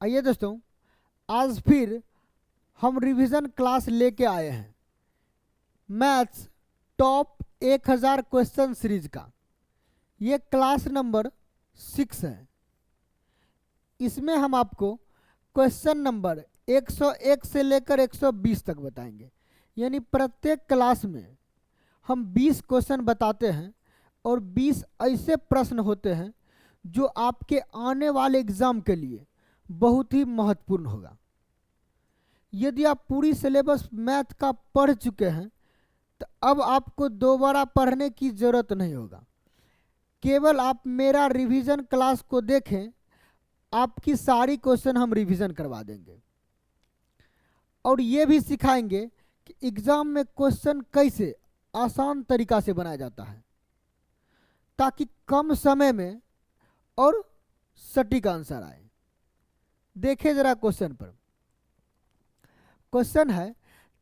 आइए दोस्तों, आज फिर हम रिवीजन क्लास लेके आए हैं मैथ्स टॉप 1000 क्वेश्चन सीरीज का। ये क्लास नंबर 6 है। इसमें हम आपको क्वेश्चन नंबर 101 से लेकर 120 तक बताएंगे। यानी प्रत्येक क्लास में हम 20 क्वेश्चन बताते हैं और 20 ऐसे प्रश्न होते हैं जो आपके आने वाले एग्जाम के लिए बहुत ही महत्वपूर्ण होगा। यदि आप पूरी सिलेबस मैथ का पढ़ चुके हैं तो अब आपको दोबारा पढ़ने की ज़रूरत नहीं होगा। केवल आप मेरा रिवीजन क्लास को देखें, आपकी सारी क्वेश्चन हम रिवीजन करवा देंगे और ये भी सिखाएंगे कि एग्ज़ाम में क्वेश्चन कैसे आसान तरीका से बनाया जाता है ताकि कम समय में और सटीक आंसर आए। देखिए जरा क्वेश्चन पर। क्वेश्चन है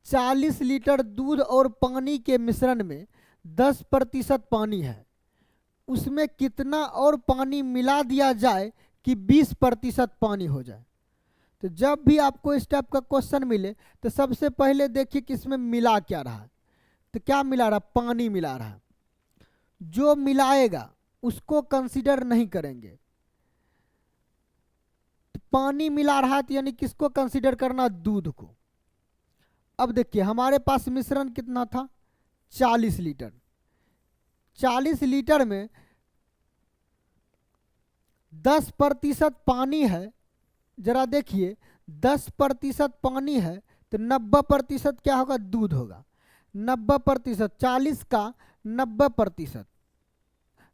40 लीटर दूध और पानी के मिश्रण में 10% पानी है, उसमें कितना और पानी मिला दिया जाए कि 20% पानी हो जाए। तो जब भी आपको इस टाइप का क्वेश्चन मिले तो सबसे पहले देखिए कि इसमें मिला क्या रहा है। तो क्या मिला रहा? पानी मिला रहा है। जो मिलाएगा उसको कंसीडर नहीं करेंगे। तो पानी मिला रहा है तो यानी किसको कंसीडर करना? दूध को। अब देखिए हमारे पास मिश्रण कितना था? 40 लीटर। 40 लीटर में 10% पानी है। जरा देखिए 10% पानी है तो 90% क्या होगा? दूध होगा। 90%, 40 का 90%,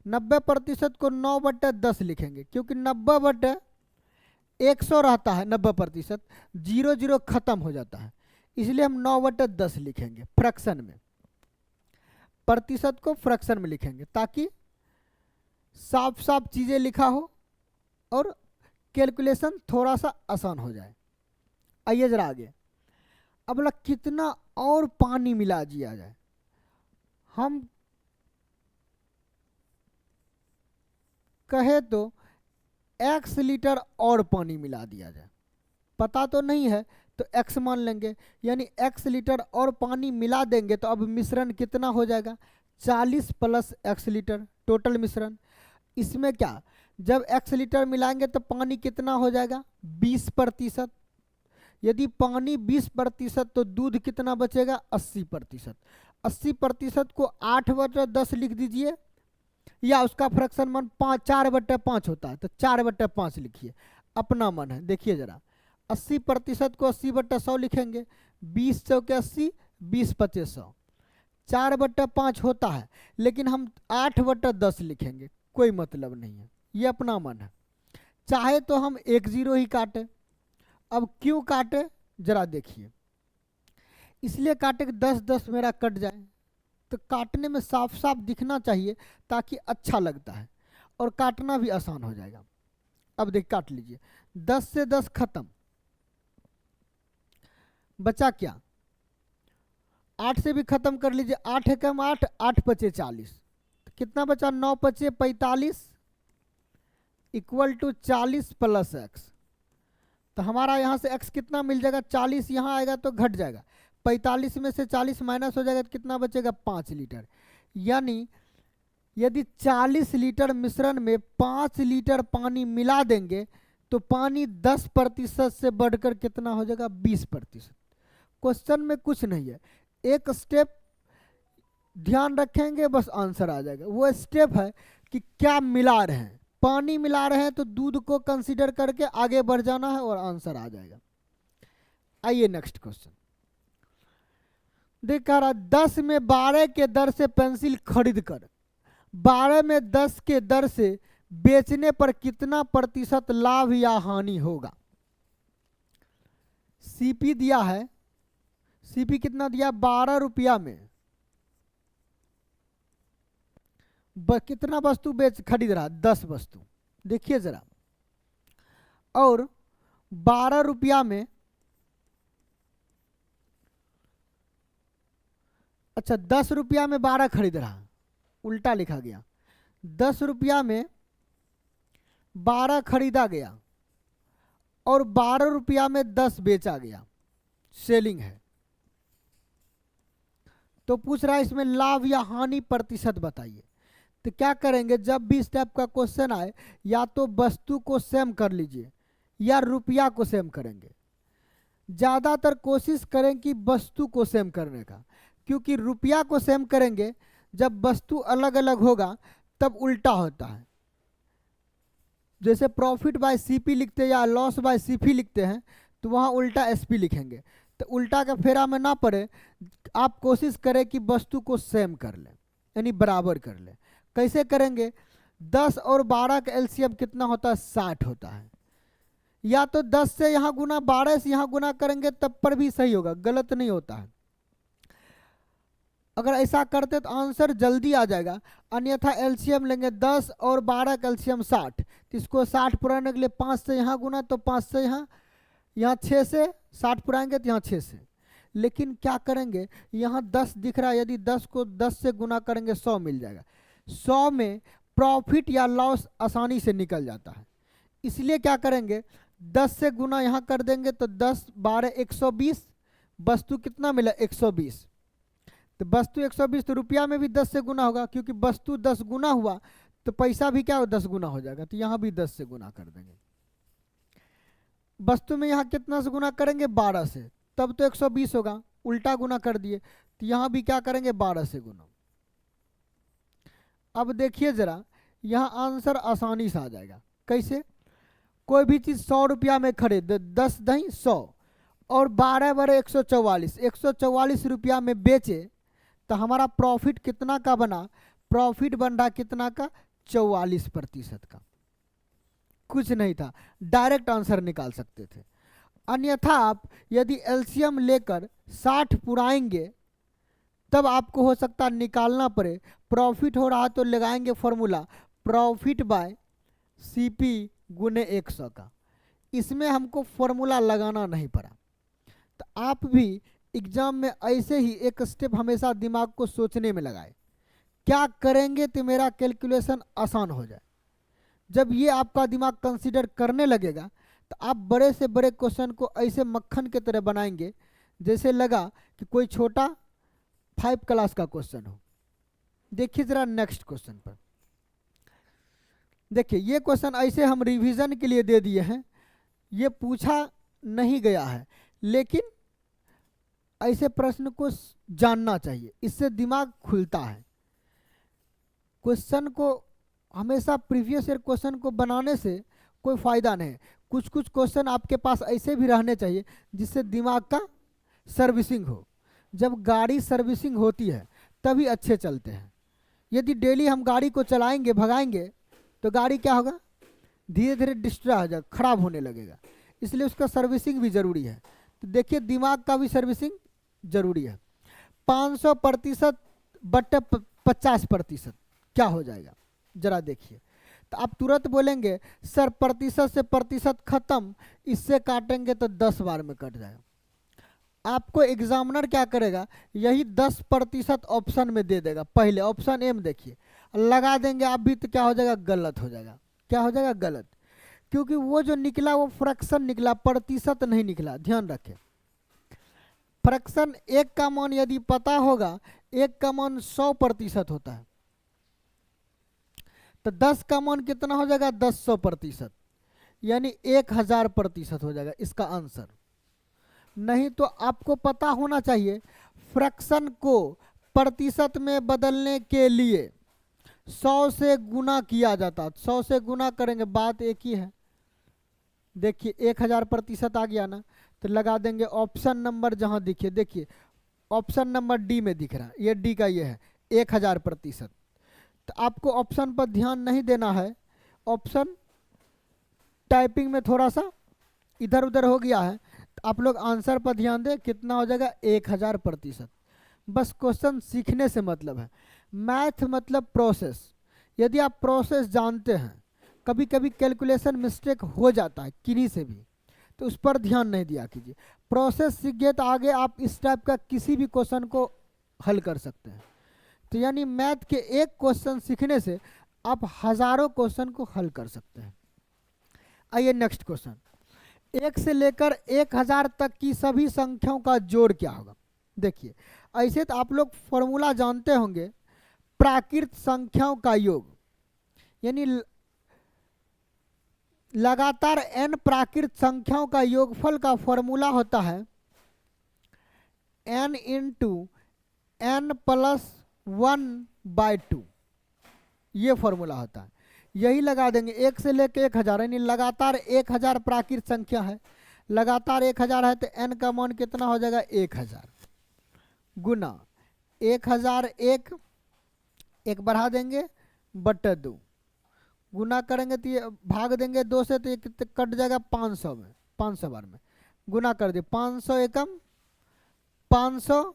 90% को 9/10 लिखेंगे क्योंकि 90/100 रहता है। 90% 0 खत्म हो जाता है, इसलिए हम 9/10 लिखेंगे फ्रैक्शन में। प्रतिशत को फ्रैक्शन में लिखेंगे ताकि साफ साफ चीजें लिखा हो और कैलकुलेशन थोड़ा सा आसान हो जाए। आइए जरा आगे। अब बोला कितना और पानी मिला दिया जाए। हम कहे तो x लीटर और पानी मिला दिया जाए। पता तो नहीं है तो x मान लेंगे, यानी x लीटर और पानी मिला देंगे तो अब मिश्रण कितना हो जाएगा? 40 + x लीटर टोटल मिश्रण। इसमें क्या, जब x लीटर मिलाएंगे तो पानी कितना हो जाएगा? 20%। यदि पानी 20% तो दूध कितना बचेगा? 80%। 80% को 8/10 लिख दीजिए, या उसका फ्रैक्शन मन 4/5 होता है तो 4/5 लिखिए। अपना मन है। देखिए जरा 80% को 80/100 लिखेंगे। 20 चौके 80, 20 × 5 100, 4/5 होता है, लेकिन हम 8/10 लिखेंगे, कोई मतलब नहीं है, ये अपना मन है। चाहे तो हम 1 0 ही काटे। अब क्यों काटे जरा देखिए। इसलिए काटे कि 10-10 मेरा कट जाए, तो काटने में साफ साफ दिखना चाहिए ताकि अच्छा लगता है और काटना भी आसान हो जाएगा। अब देख काट लीजिए। 10 से 10 खत्म, बचा क्या? 8 से भी खत्म कर लीजिए। 8 है कम 8, 8 × 5 40, तो कितना बचा? 9 × 5 45 = 40 + x। तो हमारा यहाँ से x कितना मिल जाएगा? 40 यहाँ आएगा तो घट जाएगा। 45 में से 40 माइनस हो जाएगा तो कितना बचेगा? 5 लीटर। यानी यदि 40 लीटर मिश्रण में 5 लीटर पानी मिला देंगे तो पानी 10% से बढ़कर कितना हो जाएगा? 20%। क्वेश्चन में कुछ नहीं है, एक स्टेप ध्यान रखेंगे बस आंसर आ जाएगा। वो स्टेप है कि क्या मिला रहे हैं। पानी मिला रहे हैं तो दूध को कंसीडर करके आगे बढ़ जाना है और आंसर आ जाएगा। आइए नेक्स्ट क्वेश्चन। देखा रहा 10 में 12 के दर से पेंसिल खरीद कर 12 में 10 के दर से बेचने पर कितना प्रतिशत लाभ या हानि होगा? सीपी दिया है। सीपी कितना दिया? 12 रुपया में कितना वस्तु खरीद रहा? 10 वस्तु। देखिए जरा, और 12 रुपया में, अच्छा 10 रुपया में 12 खरीद रहा, उल्टा लिखा गया। 10 रुपया में 12 खरीदा गया और 12 रुपया में 10 बेचा गया, सेलिंग है। तो पूछ रहा है इसमें लाभ या हानि प्रतिशत बताइए। तो क्या करेंगे, जब भी इस टाइप का क्वेश्चन आए या तो वस्तु को सेम कर लीजिए या रुपया को सेम करेंगे। ज़्यादातर कोशिश करें कि वस्तु को सेम करने का, क्योंकि रुपया को सेम करेंगे जब वस्तु अलग अलग होगा तब उल्टा होता है। जैसे प्रॉफिट बाय सीपी लिखते हैं या लॉस बाय सीपी लिखते हैं तो वहाँ उल्टा एसपी लिखेंगे। तो उल्टा का फेरा में ना पड़े, आप कोशिश करें कि वस्तु को सेम कर लें, यानी बराबर कर लें। कैसे करेंगे, 10 और 12 का एलसीएम कितना होता है, 60 होता है। या तो 10 से यहाँ गुना, 12 से यहाँ गुना करेंगे तब पर भी सही होगा, गलत नहीं होता है। अगर ऐसा करते तो आंसर जल्दी आ जाएगा। अन्यथा एलसीएम लेंगे 10 और 12 का एलसीएम 60, तो इसको 60 पुराने के लिए 5 से यहाँ गुना, तो 5 से यहाँ 6 से 60 पुराएंगे तो यहाँ 6 से। लेकिन क्या करेंगे, यहाँ 10 दिख रहा है, यदि 10 को 10 से गुना करेंगे 100 मिल जाएगा। 100 में प्रॉफिट या लॉस आसानी से निकल जाता है, इसलिए क्या करेंगे, 10 से गुना यहाँ कर देंगे तो 10 12 120, वस्तु कितना मिला 120। तो वस्तु 120, तो रुपया में भी 10 से गुना होगा, क्योंकि वस्तु 10 गुना हुआ तो पैसा भी क्या हो 10 गुना हो जाएगा, तो यहाँ भी 10 से गुना कर देंगे। वस्तु में यहाँ कितना से गुना करेंगे, 12 से, तब तो 120 होगा, उल्टा गुना कर दिए, तो यहाँ भी क्या करेंगे 12 से गुना। अब देखिए जरा, यहाँ आंसर आसानी से आ जाएगा। कैसे, कोई भी चीज़ 100 रुपया में खरीद, 10 दही 100 और 12 बड़े 144 रुपया में बेचे, तो हमारा प्रॉफिट कितना का बना, प्रॉफिट बन रहा कितना का, 44% का। कुछ नहीं था, डायरेक्ट आंसर निकाल सकते थे। अन्यथा आप यदि एलसीएम लेकर 60 पुराएंगे तब आपको हो सकता निकालना पड़े। प्रॉफिट हो रहा तो लगाएंगे फॉर्मूला प्रॉफिट बाय सीपी गुने 100 का, इसमें हमको फॉर्मूला लगाना नहीं पड़ा। तो आप भी एग्जाम में ऐसे ही एक स्टेप हमेशा दिमाग को सोचने में लगाए, क्या करेंगे तो मेरा कैलकुलेशन आसान हो जाए। जब ये आपका दिमाग कंसीडर करने लगेगा तो आप बड़े से बड़े क्वेश्चन को ऐसे मक्खन के तरह बनाएंगे जैसे लगा कि कोई छोटा 5 क्लास का क्वेश्चन हो। देखिए जरा नेक्स्ट क्वेश्चन पर, देखिए ये क्वेश्चन ऐसे हम रिवीजन के लिए दे दिए हैं, ये पूछा नहीं गया है, लेकिन ऐसे प्रश्न को जानना चाहिए, इससे दिमाग खुलता है। क्वेश्चन को हमेशा प्रीवियस ईयर क्वेश्चन को बनाने से कोई फ़ायदा नहीं है। कुछ कुछ क्वेश्चन आपके पास ऐसे भी रहने चाहिए जिससे दिमाग का सर्विसिंग हो। जब गाड़ी सर्विसिंग होती है तभी अच्छे चलते हैं। यदि डेली हम गाड़ी को चलाएंगे भगाएंगे तो गाड़ी क्या होगा, धीरे धीरे डिस्ट्रॉय हो जाएगा, खराब होने लगेगा। इसलिए उसका सर्विसिंग भी ज़रूरी है। तो देखिए दिमाग का भी सर्विसिंग ज़रूरी है। 500% बटे 50% क्या हो जाएगा, जरा देखिए। तो आप तुरंत बोलेंगे सर प्रतिशत से प्रतिशत खत्म, इससे काटेंगे तो 10 बार में कट जाएगा। आपको एग्जामिनर क्या करेगा, यही 10% ऑप्शन में दे देगा। पहले ऑप्शन ए में देखिए, लगा देंगे आप भी तो क्या हो जाएगा, गलत हो जाएगा। क्या हो जाएगा, गलत, क्योंकि वो जो निकला वो फ्रैक्शन निकला, प्रतिशत नहीं निकला। ध्यान रखें, फ्रैक्शन 1 का मान यदि पता होगा, 1 का मान 100% होता है, तो 10 का मान कितना हो जाएगा, 1000%, यानी 1000% हो जाएगा इसका आंसर। नहीं तो आपको पता होना चाहिए फ्रैक्शन को प्रतिशत में बदलने के लिए 100 से गुना किया जाता। 100 से गुना करेंगे, बात एक ही है। देखिए 1000% आ गया ना, तो लगा देंगे ऑप्शन नंबर जहां दिखे, देखिए ऑप्शन नंबर डी में दिख रहा है, ये डी का ये है 1000%। तो आपको ऑप्शन पर ध्यान नहीं देना है, ऑप्शन टाइपिंग में थोड़ा सा इधर उधर हो गया है, तो आप लोग आंसर पर ध्यान दें, कितना हो जाएगा 1000%। बस क्वेश्चन सीखने से मतलब है, मैथ मतलब प्रोसेस। यदि आप प्रोसेस जानते हैं, कभी कभी कैलकुलेशन मिस्टेक हो जाता है किन्हीं से भी, तो उस पर ध्यान नहीं दिया कीजिए। प्रोसेस सीख गए तो आगे आप इस टाइप का किसी भी क्वेश्चन को हल कर सकते हैं। तो यानी मैथ के एक क्वेश्चन सीखने से आप हजारों क्वेश्चन को हल कर सकते हैं। आइए नेक्स्ट क्वेश्चन, 1 से लेकर 1000 तक की सभी संख्याओं का जोड़ क्या होगा। देखिए ऐसे तो आप लोग फॉर्मूला जानते होंगे, प्राकृत संख्याओं का योग, यानी लगातार n प्राकृत संख्याओं का योगफल का फॉर्मूला होता है n इंटू n प्लस 1/2। ये फॉर्मूला होता है, यही लगा देंगे। 1 से लेकर 1000 यानी लगातार 1000 प्राकृत संख्या है, लगातार 1000 है तो n का मान कितना हो जाएगा 1000 गुना 1000 एक बढ़ा देंगे बटे 2, गुना करेंगे तो ये भाग देंगे 2 से तो ये कट जाएगा 500 में, 500 बार में गुना कर दिए, 500 एकम 500,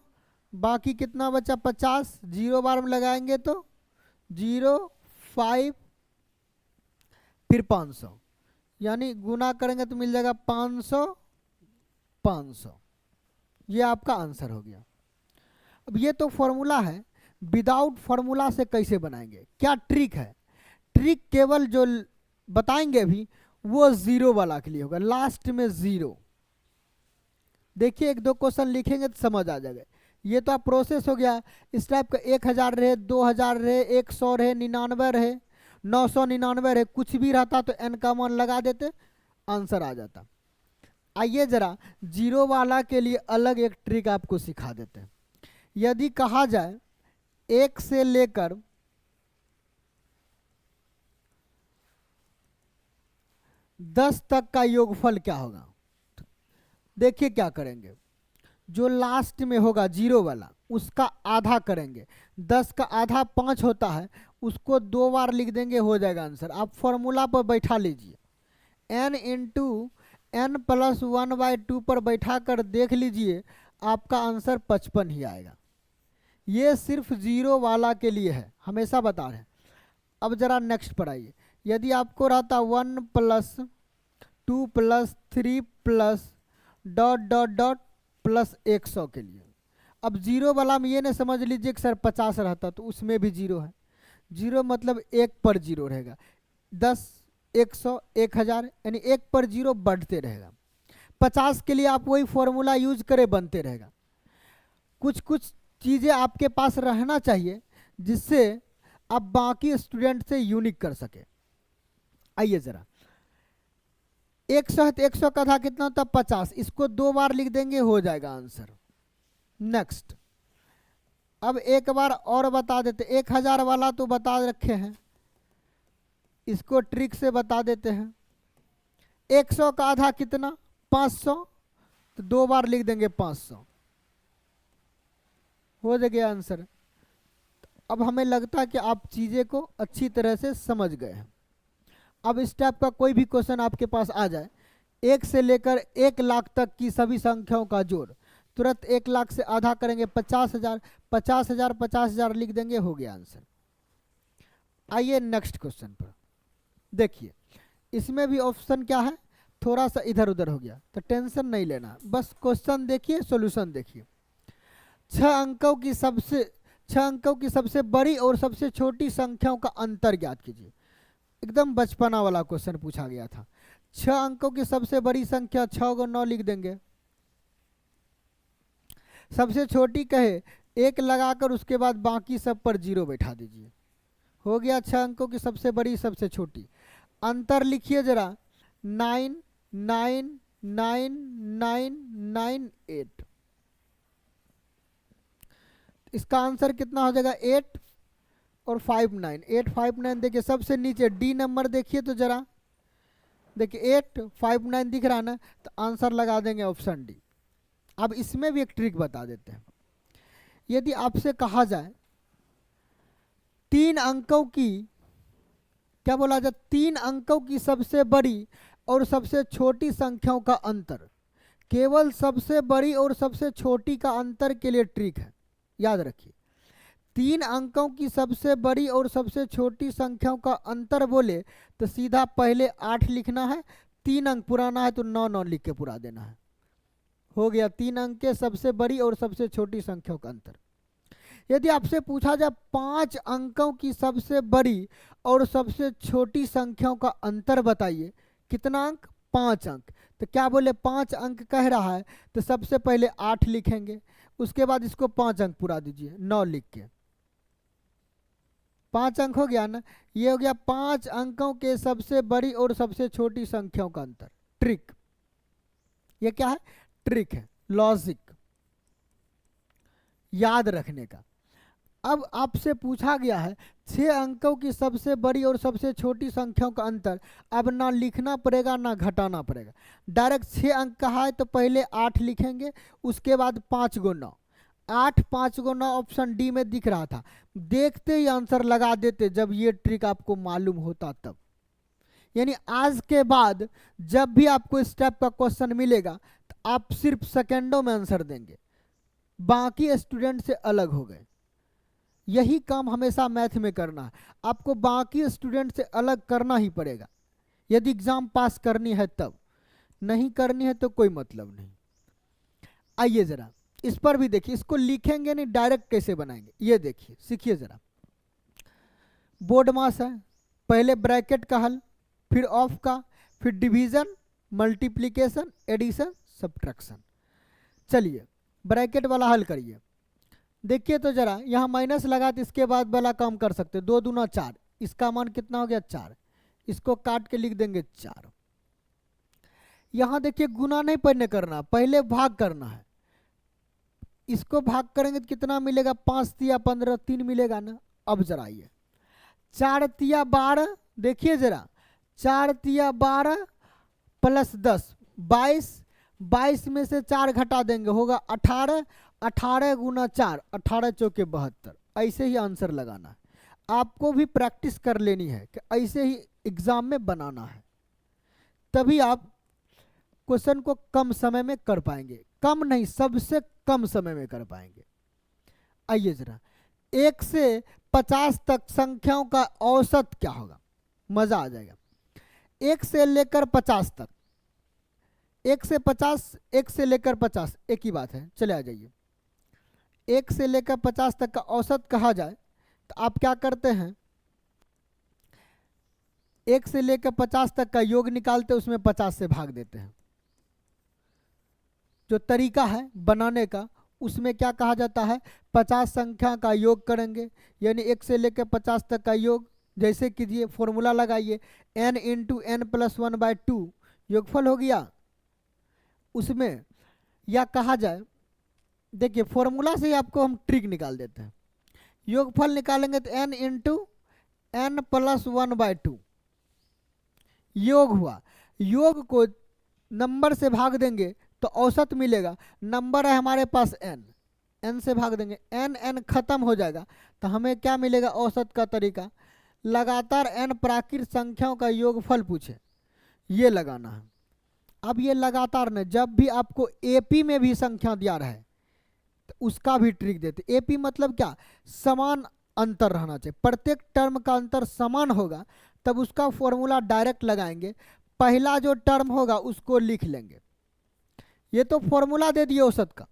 बाकी कितना बचा 50, 0 बार में लगाएंगे तो 0 5 फिर 500, यानी गुना करेंगे तो मिल जाएगा 500 500। ये आपका आंसर हो गया। अब ये तो फॉर्मूला है, विदाउट फॉर्मूला से कैसे बनाएंगे, क्या ट्रिक है। ट्रिक केवल जो बताएंगे अभी वो 0 वाला के लिए होगा, लास्ट में 0। देखिए 1-2 क्वेश्चन लिखेंगे तो समझ आ जाएगा। ये तो आप प्रोसेस हो गया, इस टाइप का 1000 रहे, 2000 रहे, 100 रहे, 99 रहे, 999 रहे, कुछ भी रहता तो n का मान लगा देते, आंसर आ जाता। आइए जरा 0 वाला के लिए अलग एक ट्रिक आपको सिखा देते हैं। यदि कहा जाए 1 से लेकर 10 तक का योगफल क्या होगा। देखिए क्या करेंगे, जो लास्ट में होगा 0 वाला उसका आधा करेंगे, 10 का आधा 5 होता है, उसको 2 बार लिख देंगे, हो जाएगा आंसर। आप फॉर्मूला पर बैठा लीजिए, n इंटू n प्लस 1/2 पर बैठा कर देख लीजिए, आपका आंसर 55 ही आएगा। ये सिर्फ 0 वाला के लिए है, हमेशा बता रहे हैं। अब जरा नेक्स्ट पर आइए, यदि आपको रहता 1 प्लस 2 प्लस 3 प्लस ... प्लस 100 के लिए, अब 0 वाला में ये नहीं समझ लीजिए कि सर 50 रहता तो उसमें भी 0 है, 0 मतलब 1 पर 0 रहेगा, 10 100 1000 यानी 1 पर 0 बढ़ते रहेगा। 50 के लिए आप वही फॉर्मूला यूज करें, बनते रहेगा। कुछ कुछ चीज़ें आपके पास रहना चाहिए जिससे आप बाकी स्टूडेंट से यूनिक कर सके। आइए जरा 100 है तो 100 का आधा कितना होता है 50, इसको 2 बार लिख देंगे, हो जाएगा आंसर। नेक्स्ट, अब एक बार और बता देते, 1000 वाला तो बता रखे हैं, इसको ट्रिक से बता देते हैं। 100 का आधा कितना 500, तो 2 बार लिख देंगे 500, हो जाएगा आंसर। अब हमें लगता है कि आप चीज़ें को अच्छी तरह से समझ गए हैं। अब इस टाइप का कोई भी क्वेश्चन आपके पास आ जाए, 1 से लेकर 1 लाख तक की सभी संख्याओं का जोड़, तुरंत 1 लाख से आधा करेंगे 50,000, 50,000 50,000 लिख देंगे, हो गया आंसर। आइए नेक्स्ट क्वेश्चन पर देखिए, इसमें भी ऑप्शन क्या है, थोड़ा सा इधर उधर हो गया तो टेंशन नहीं लेना, बस क्वेश्चन देखिए, सॉल्यूशन देखिए। 6 अंकों की सबसे बड़ी और सबसे छोटी संख्याओं का अंतर ज्ञात कीजिए। एकदम बचपना वाला क्वेश्चन पूछा गया था। 6 अंकों की सबसे बड़ी संख्या 6 को 9 लिख देंगे, सबसे छोटी कहे 1 लगाकर उसके बाद बाकी सब पर 0 बैठा दीजिए, हो गया 6 अंकों की सबसे बड़ी सबसे छोटी। अंतर लिखिए जरा, 9 9 9 9 9 8, इसका आंसर कितना हो जाएगा 8 और 5 9, 8 5 9। देखिए सबसे नीचे डी नंबर देखिए तो जरा, देखिए 8 5 9 दिख रहा ना, तो आंसर लगा देंगे ऑप्शन डी। अब इसमें भी एक ट्रिक बता देते हैं। यदि आपसे कहा जाए 3 अंकों की, क्या बोला जाए, 3 अंकों की सबसे बड़ी और सबसे छोटी संख्याओं का अंतर, केवल सबसे बड़ी और सबसे छोटी का अंतर के लिए ट्रिक है, याद रखिए। 3 अंकों की सबसे बड़ी और सबसे छोटी संख्याओं का अंतर बोले तो सीधा पहले 8 लिखना है, 3 अंक पुराना है तो 9 9 लिख के पूरा देना है, हो गया 3 अंक के सबसे बड़ी और सबसे छोटी संख्याओं का अंतर। यदि आपसे पूछा जाए 5 अंकों की सबसे बड़ी और सबसे छोटी संख्याओं का अंतर बताइए, कितना अंक 5 अंक, तो क्या बोले 5 अंक कह रहा है, तो सबसे पहले 8 लिखेंगे, उसके बाद इसको 5 अंक पूरा दीजिए 9 लिख के। 5 अंक हो गया ना, ये हो गया 5 अंकों के सबसे बड़ी और सबसे छोटी संख्याओं का अंतर। ट्रिक, ये क्या है? ट्रिक है, लॉजिक, याद रखने का। अब आपसे पूछा गया है 6 अंकों की सबसे बड़ी और सबसे छोटी संख्याओं का अंतर। अब ना लिखना पड़ेगा ना घटाना पड़ेगा, डायरेक्ट 6 अंक कहा है तो पहले 8 लिखेंगे, उसके बाद 5 × 9, 8 5 × 9 ऑप्शन डी में दिख रहा था, देखते ही आंसर लगा देते जब ये ट्रिक आपको मालूम होता तब। यानी आज के बाद जब भी आपको इस टाइप का क्वेश्चन मिलेगा तो आप सिर्फ सेकेंडों में आंसर देंगे, बाकी स्टूडेंट से अलग हो गए। यही काम हमेशा मैथ में करना है, आपको बाकी स्टूडेंट से अलग करना ही पड़ेगा यदि एग्जाम पास करनी है तब, नहीं करनी है तो कोई मतलब नहीं। आइए जरा इस पर भी देखिए, इसको लिखेंगे नहीं, डायरेक्ट कैसे बनाएंगे ये देखिए, सीखिए जरा। बोर्ड मास है, पहले ब्रैकेट का हल, फिर ऑफ का, फिर डिवीजन, मल्टीप्लिकेशन, एडिशन, सब्ट्रैक्शन। चलिए ब्रैकेट वाला हल करिए। देखिए तो जरा यहाँ माइनस लगा तो इसके बाद वाला काम कर सकते, 2 दूना 4, इसका मान कितना हो गया 4, इसको काट के लिख देंगे 4। यहाँ देखिए गुना नहीं पहले करना, पहले भाग करना है। इसको भाग करेंगे तो कितना मिलेगा, 5 तिया 15, 3 मिलेगा ना। अब जरा ये 4 तिया 12, देखिए जरा 4 तिया 12 प्लस 10 22, 22 में से 4 घटा देंगे होगा 18, 18 × 4, 18 चौके 72। ऐसे ही आंसर लगाना है, आपको भी प्रैक्टिस कर लेनी है कि ऐसे ही एग्जाम में बनाना है, तभी आप क्वेश्चन को कम समय में कर पाएंगे, कम नहीं सबसे कम समय में कर पाएंगे। आइए जरा 1 से 50 तक संख्याओं का औसत क्या होगा, मजा आ जाएगा। 1 से लेकर 50 तक, 1 से 50, 1 से लेकर 50 एक ही बात है, चले आ जाइए। 1 से लेकर 50 तक का औसत कहा जाए तो आप क्या करते हैं, 1 से लेकर 50 तक का योग निकालते, उसमें 50 से भाग देते हैं। जो तरीका है बनाने का उसमें क्या कहा जाता है, 50 संख्या का योग करेंगे, यानी 1 से लेकर 50 तक का योग। जैसे कीजिए फॉर्मूला लगाइए, n × n + 1/2 योगफल हो गया। उसमें या कहा जाए, देखिए फॉर्मूला से ही आपको हम ट्रिक निकाल देते हैं। योगफल निकालेंगे तो n × n + 1/2 योग हुआ। योग को नंबर से भाग देंगे तो औसत मिलेगा, नंबर है हमारे पास n, n से भाग देंगे, n खत्म हो जाएगा तो हमें क्या मिलेगा, औसत का तरीका। लगातार n प्राकृत संख्याओं का योगफल पूछे, ये लगाना है। अब ये लगातार न, जब भी आपको एपी में भी संख्या दिया रहे तो उसका भी ट्रिक देते। एपी मतलब क्या, समान अंतर रहना चाहिए, प्रत्येक टर्म का अंतर समान होगा तब उसका फॉर्मूला डायरेक्ट लगाएंगे। पहला जो टर्म होगा उसको लिख लेंगे, ये तो फॉर्मूला दे दिए औसत का,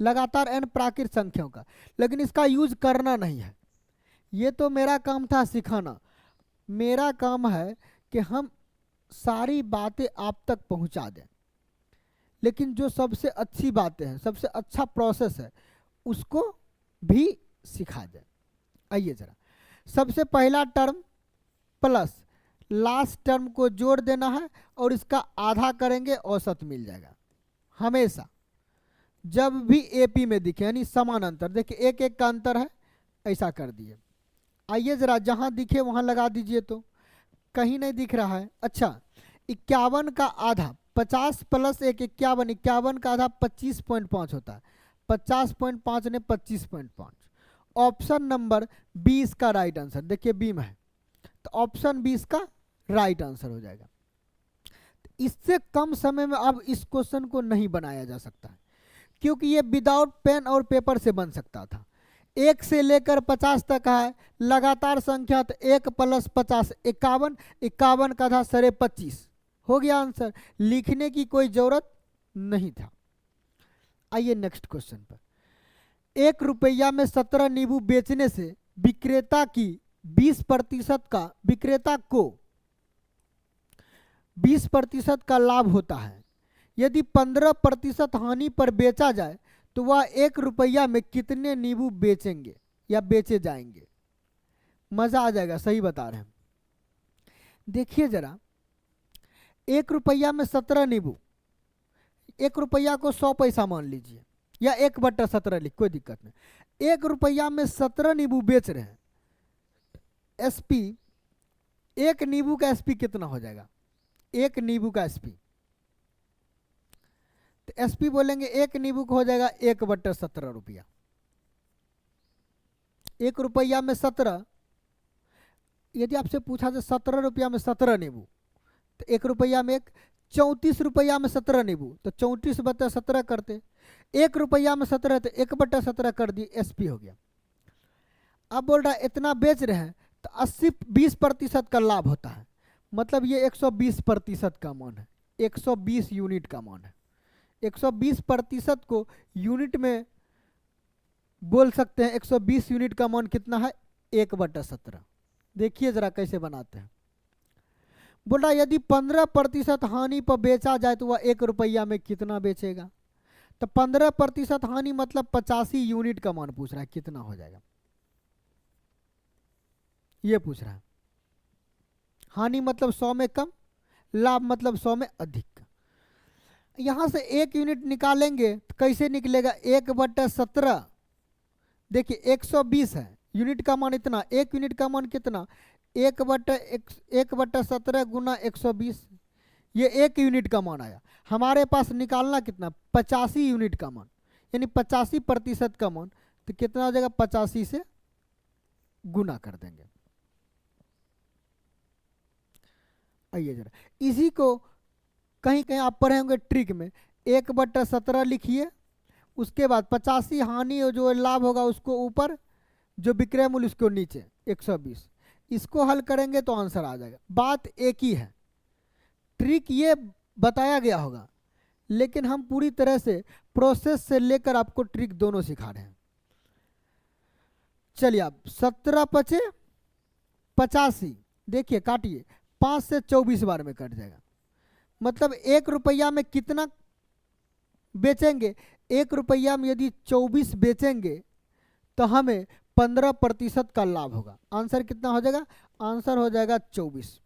लगातार n प्राकृत संख्याओं का, लेकिन इसका यूज करना नहीं है। ये तो मेरा काम था सिखाना, मेरा काम है कि हम सारी बातें आप तक पहुंचा दें, लेकिन जो सबसे अच्छी बातें हैं, सबसे अच्छा प्रोसेस है, उसको भी सिखा दें। आइए जरा, सबसे पहला टर्म प्लस लास्ट टर्म को जोड़ देना है और इसका आधा करेंगे, औसत मिल जाएगा। हमेशा जब भी एपी में दिखे यानी समान अंतर, देखिए 1 1 का अंतर है, ऐसा कर दिए। आइए जरा जहां दिखे वहां लगा दीजिए, तो कहीं नहीं दिख रहा है। अच्छा 51 का आधा, 50 + 1 51, 51 का आधा 25.5 होता है, 50.5 ने 25.5। ऑप्शन नंबर 20 का राइट आंसर, देखिए बी में है तो ऑप्शन 20 का राइट आंसर हो जाएगा। इससे कम समय में अब इस क्वेश्चन को नहीं बनाया जा सकता है, क्योंकि ये विदाउट पेन और पेपर से बन सकता था। 1 से लेकर 50 तक है, लगातार संख्या, तो 1 + 50 51, 51 का आधा 25.5 हो गया आंसर, लिखने की कोई जरूरत नहीं था। आइए नेक्स्ट क्वेश्चन पर। 1 रुपया में 17 नींबू बेचने से विक्रेता की 20% का, विक्रेता को 20% का लाभ होता है, यदि 15% हानि पर बेचा जाए तो वह 1 रुपया में कितने नींबू बेचेंगे या बेचे जाएंगे? मजा आ जाएगा, सही बता रहे हैं। देखिए जरा, 1 रुपया में 17 नींबू, 1 रुपया को 100 पैसा मान लीजिए, या 1/17 लिख, कोई दिक्कत नहीं। 1 रुपया में 17 नींबू बेच रहे हैं। एसपी, एक नींबू का एसपी कितना हो जाएगा? एक नींबू का एसपी, तो एसपी बोलेंगे एक नींबू को हो जाएगा 1/17 रुपया। 1 रुपया में 17, यदि आपसे पूछा जाए 17 रुपया में 17 नींबू, तो 1 रुपया में 34 रुपया में 17 नींबू, तो 34/17 करते। 1 रुपया में 17 तो 1/17 कर दिए, एसपी हो गया। अब बोल रहा है इतना बेच रहे हैं तो 20% का लाभ होता है, मतलब ये 120% का मान है, 120 यूनिट का मान है। 120% को यूनिट में बोल सकते हैं। 120 यूनिट का मान कितना है? 1/17। देखिए जरा कैसे बनाते हैं। बोल रहा यदि 15% हानि पर बेचा जाए तो वह 1 रुपया में कितना बेचेगा? तो 15% हानि मतलब 85 यूनिट का मान पूछ रहा है, कितना हो जाएगा ये पूछ रहा है। हानि मतलब 100 में कम, लाभ मतलब 100 में अधिक। यहां से 1 यूनिट निकालेंगे तो कैसे निकलेगा? 1/17, देखिए 120 है, यूनिट का मान इतना, 1 यूनिट का मान कितना? 1/17 गुना 120, ये 1 यूनिट का मान आया। हमारे पास निकालना कितना? 85 यूनिट का मान, यानी 85% का मान, तो कितना हो जाएगा? 85 से गुना कर देंगे। आइए जरा, इसी को कहीं कहीं आप पढ़े होंगे ट्रिक में, 1/17 लिखिए, उसके बाद 85 हानि और जो लाभ होगा उसको ऊपर, जो विक्रय मूल्य उसको नीचे 120। इसको हल करेंगे तो आंसर आ जाएगा। बात एक ही है, ट्रिक ये बताया गया होगा, लेकिन हम पूरी तरह से प्रोसेस से लेकर आपको ट्रिक दोनों सिखा रहे हैं। चलिए आप 17 पचे 85, देखिए काटिए, 5 से 24 बार में कट जाएगा, मतलब 1 रुपया में कितना बेचेंगे? 1 रुपया में यदि 24 बेचेंगे तो हमें 15% का लाभ होगा। आंसर कितना हो जाएगा? आंसर हो जाएगा 24।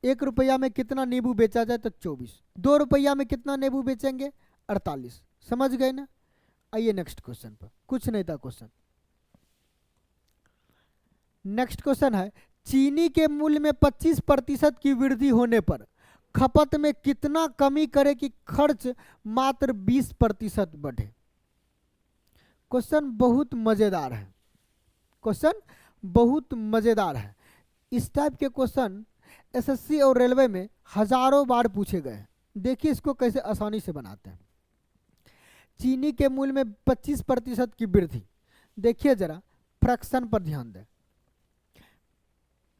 1 रुपया में कितना नींबू बेचा जाए? तो 24। 2 रुपया में कितना नींबू बेचेंगे? 48। समझ गए ना? आइए नेक्स्ट क्वेश्चन पर, कुछ नहीं था क्वेश्चन। नेक्स्ट क्वेश्चन है, चीनी के मूल्य में 25% की वृद्धि होने पर खपत में कितना कमी करे कि खर्च मात्र 20% बढ़े? क्वेश्चन बहुत मजेदार है, क्वेश्चन बहुत मजेदार है। इस टाइप के क्वेश्चन एसएससी और रेलवे में हजारों बार पूछे गए हैं। देखिए इसको कैसे आसानी से बनाते हैं। चीनी के मूल्य में 25% की वृद्धि, देखिए जरा फ्रैक्शन पर ध्यान दें।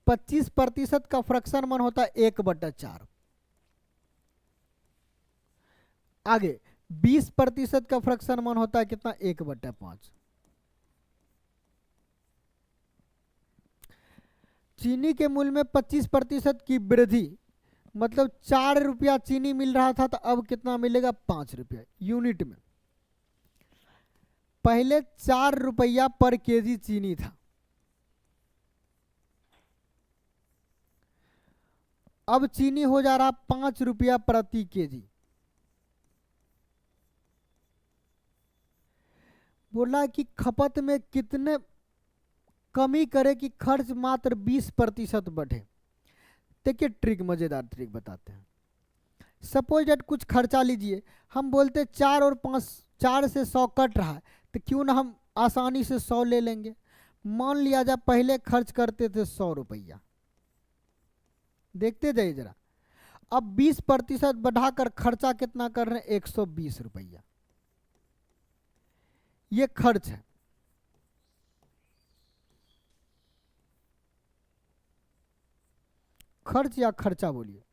25% का फ्रैक्शन मान होता है 1/4। आगे 20% का फ्रैक्शन मान होता है कितना? 1/5। चीनी के मूल्य में 25% की वृद्धि, मतलब 4 रुपया चीनी मिल रहा था तो अब कितना मिलेगा? 5 रुपया यूनिट में। पहले 4 रुपया पर केजी चीनी था, अब चीनी हो जा रहा 5 रुपया प्रति केजी। बोला कि खपत में कितने कमी करे कि खर्च मात्र 20% बढ़े। देखिए ट्रिक, मजेदार ट्रिक बताते हैं। सपोज दैट कुछ खर्चा लीजिए, हम बोलते 4 और 5, 4 से 100 कट रहा है तो क्यों ना हम आसानी से 100 ले लेंगे। मान लिया जाए पहले खर्च करते थे 100 रुपया, देखते जाइए जरा, अब 20% बढ़ाकर खर्चा कितना कर रहे हैं? 120 रुपया। ये खर्च है। खर्च या खर्चा बोलिए।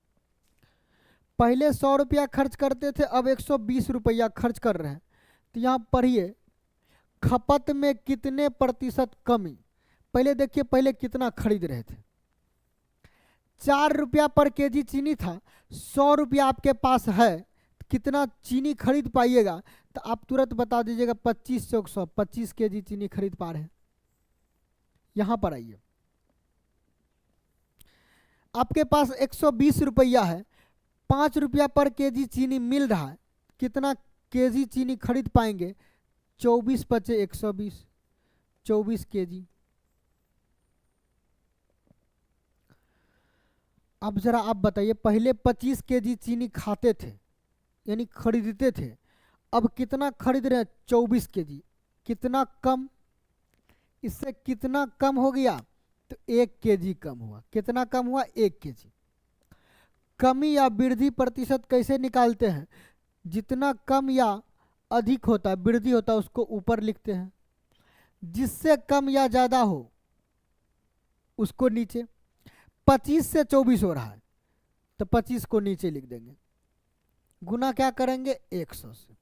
पहले 100 रुपया खर्च करते थे, अब 120 रुपया खर्च कर रहे हैं। तो यहां पढ़िए खपत में कितने प्रतिशत कमी। पहले देखिए, पहले कितना खरीद रहे थे? ₹4 पर केजी चीनी था, ₹100 आपके पास है, कितना चीनी खरीद पाइएगा? तो आप तुरंत बता दीजिएगा 25 चौक 100, 25 केजी चीनी खरीद पा रहे हैं। यहां पर आइए, आपके पास ₹120 है, ₹5 पर केजी चीनी मिल रहा है, कितना केजी चीनी खरीद पाएंगे? 24 बचे 120, 24 केजी। अब जरा आप बताइए, पहले 25 केजी चीनी खाते थे यानी खरीदते थे, अब कितना खरीद रहे हैं? 24 केजी। कितना कम? इससे कितना कम हो गया? तो 1 केजी कम हुआ। कितना कम हुआ? 1 केजी। कमी या वृद्धि प्रतिशत कैसे निकालते हैं? जितना कम या अधिक होता है, वृद्धि होता है, उसको ऊपर लिखते हैं, जिससे कम या ज्यादा हो उसको नीचे। 25 से 24 हो रहा है तो 25 को नीचे लिख देंगे, गुना क्या करेंगे? 100 से।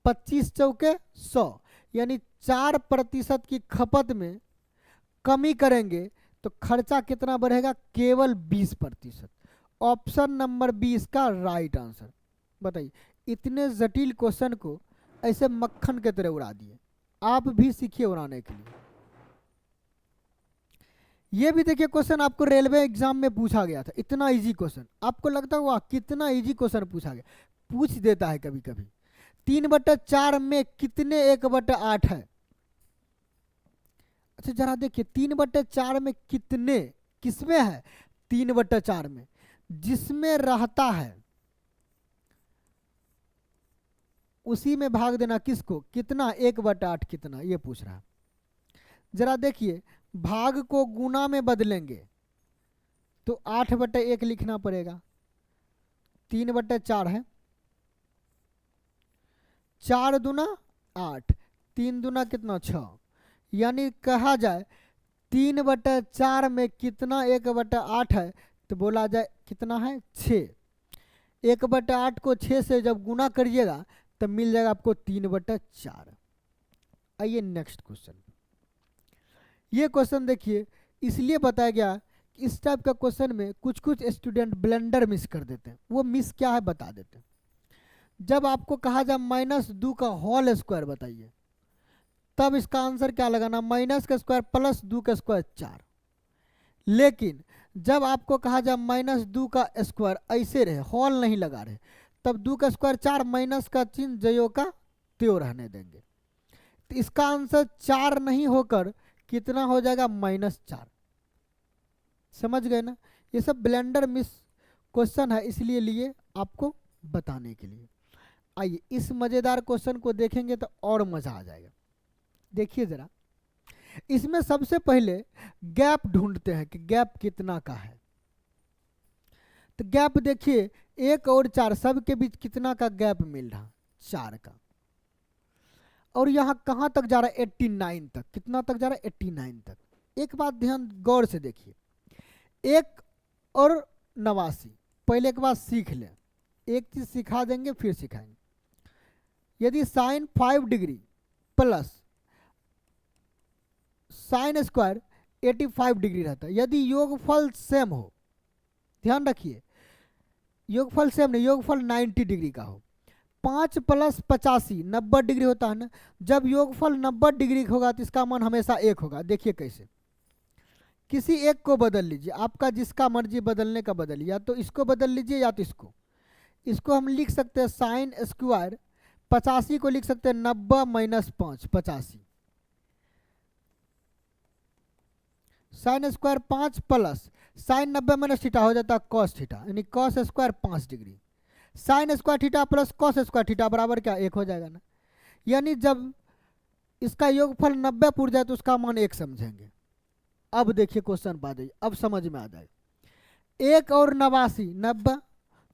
25 चौके 100, यानी 4% की खपत में कमी करेंगे तो खर्चा कितना बढ़ेगा? केवल 20%। ऑप्शन नंबर बी इसका राइट आंसर। बताइए, इतने जटिल क्वेश्चन को ऐसे मक्खन के तरह उड़ा दिए। आप भी सीखिए उड़ाने के लिए। ये भी देखिए, क्वेश्चन आपको रेलवे एग्जाम में पूछा गया था, इतना इजी क्वेश्चन। आपको लगता है वाह कितना इजी क्वेश्चन पूछा गया, पूछ देता है कभी कभी। 3/4 में कितने 1/8 है? अच्छा जरा देखिए, 3/4 में कितने किसमें है? 3/4 में जिसमें रहता है उसी में भाग देना। किसको? कितना? 1/8 कितना, ये पूछ रहा है। जरा देखिए, भाग को गुना में बदलेंगे तो 8/1 लिखना पड़ेगा। 3/4 है, 4 दूना 8, 3 दूना कितना? 6। यानी कहा जाए 3/4 में कितना 1/8 है? तो बोला जाए कितना है? 6। 1/8 को 6 से जब गुना करिएगा तब मिल जाएगा आपको 3/4। आइए नेक्स्ट क्वेश्चन। ये क्वेश्चन देखिए, इसलिए बताया गया कि इस टाइप का क्वेश्चन में कुछ कुछ स्टूडेंट ब्लंडर मिस कर देते हैं। वो मिस क्या है बता देते हैं। जब आपको कहा जाए -2 का होल स्क्वायर बताइए, तब इसका आंसर क्या लगाना? माइनस का स्क्वायर प्लस 2 का स्क्वायर 4। लेकिन जब आपको कहा जाए -2 का स्क्वायर ऐसे रहे, होल नहीं लगा रहे, तब 2 का स्क्वायर 4, माइनस का चिन्ह जयो का त्यों रहने देंगे। तो इसका आंसर 4 नहीं होकर कितना हो जाएगा? -4। समझ गए ना? ये सब ब्लेंडर मिस क्वेश्चन है, इसलिए लिए आपको बताने के लिए। आइए इस मजेदार क्वेश्चन को देखेंगे तो और मजा आ जाएगा। देखिए जरा, इसमें सबसे पहले गैप ढूंढते हैं कि गैप कितना का है। तो गैप देखिए, 1 और 4 सब के बीच कितना का गैप मिल रहा? 4 का। और यहाँ कहाँ तक जा रहा है? 89 तक। कितना तक जा रहा है? 89 तक। एक बात ध्यान गौर से देखिए, 1 और 89, पहले एक बात सीख लें, एक चीज सिखा देंगे फिर सिखाएंगे। यदि sine 5 degree plus sine square 85 degree रहता है, यदि योगफल सेम हो, ध्यान रखिए योगफल सेम नहीं, योगफल 90 डिग्री का हो, 5 + 85 90 डिग्री होता है ना। जब योगफल 90 डिग्री होगा तो इसका मान हमेशा 1 होगा। देखिए कैसे, किसी एक को बदल लीजिए, आपका जिसका मर्जी बदलने का बदलिए, या तो इसको बदल लीजिए या तो इसको हम लिख सकते हैं साइन स्क्वायर 85 को लिख सकते हैं 90 - 5 85। Sine square 5 plus sign 90 - theta हो जाता है कॉस थीटा, यानी cos square 5 degree. Sine square theta plus cos square theta बराबर क्या? 1 हो जाएगा ना। यानी जब इसका योगफल 90 पूर जाए तो उसका मान 1 समझेंगे। अब देखिए क्वेश्चन बाद, अब समझ में आ जाएगा। 1 और 89 90,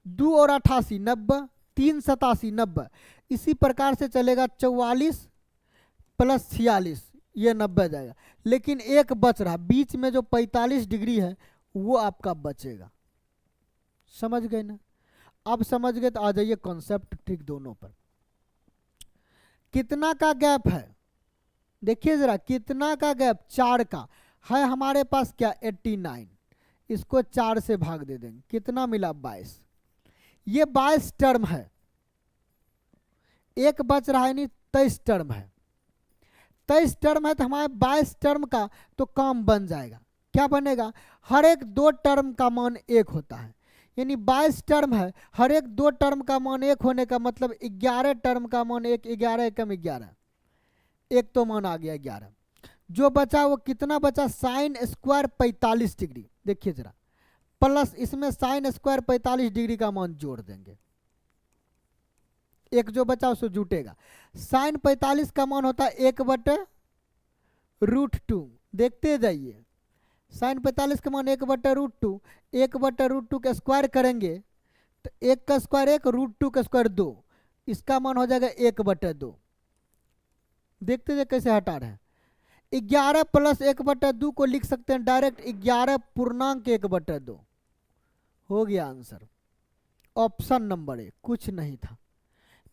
2 और 88 90, 3 87 90। इसी प्रकार से चलेगा 44 + 46, ये 90 जाएगा। लेकिन एक बच रहा, बीच में जो 45 डिग्री है वो आपका बचेगा। समझ गए ना? अब समझ गए तो आ जाइए कॉन्सेप्ट ट्रिक दोनों पर। कितना का गैप है? देखिए जरा, कितना का गैप? 4 का है हमारे पास क्या? 89। इसको 4 से भाग दे देंगे, कितना मिला 22। ये 22 टर्म है, एक बच रहा है, नहीं 23 टर्म है। 23 टर्म है तो हमारे 22 टर्म का तो काम बन जाएगा। क्या बनेगा, हर एक 2 टर्म का मान 1 होता है, यानी 22 टर्म है, हर एक 2 टर्म का मान 1 होने का मतलब 11 टर्म का मान 1, 11 एकम 11, एक तो मान आ गया 11। जो बचा वो कितना बचा, साइन स्क्वायर 45 डिग्री। देखिए जरा, प्लस इसमें साइन स्क्वायर 45 डिग्री का मान जोड़ देंगे, एक जो बचा उसको जुटेगा। साइन 45 का मान होता है 1/√2। देखते जाइए, साइन 45 का मान 1/√2, 1/√2 का स्क्वायर करेंगे तो 1 का स्क्वायर 1, √2 का स्क्वायर 2, इसका मान हो जाएगा 1/2। देखते जाइए कैसे हटा रहे हैं। 11 + 1/2 को लिख सकते हैं डायरेक्ट 11.1/2। हो गया आंसर, ऑप्शन नंबर 1। कुछ नहीं था।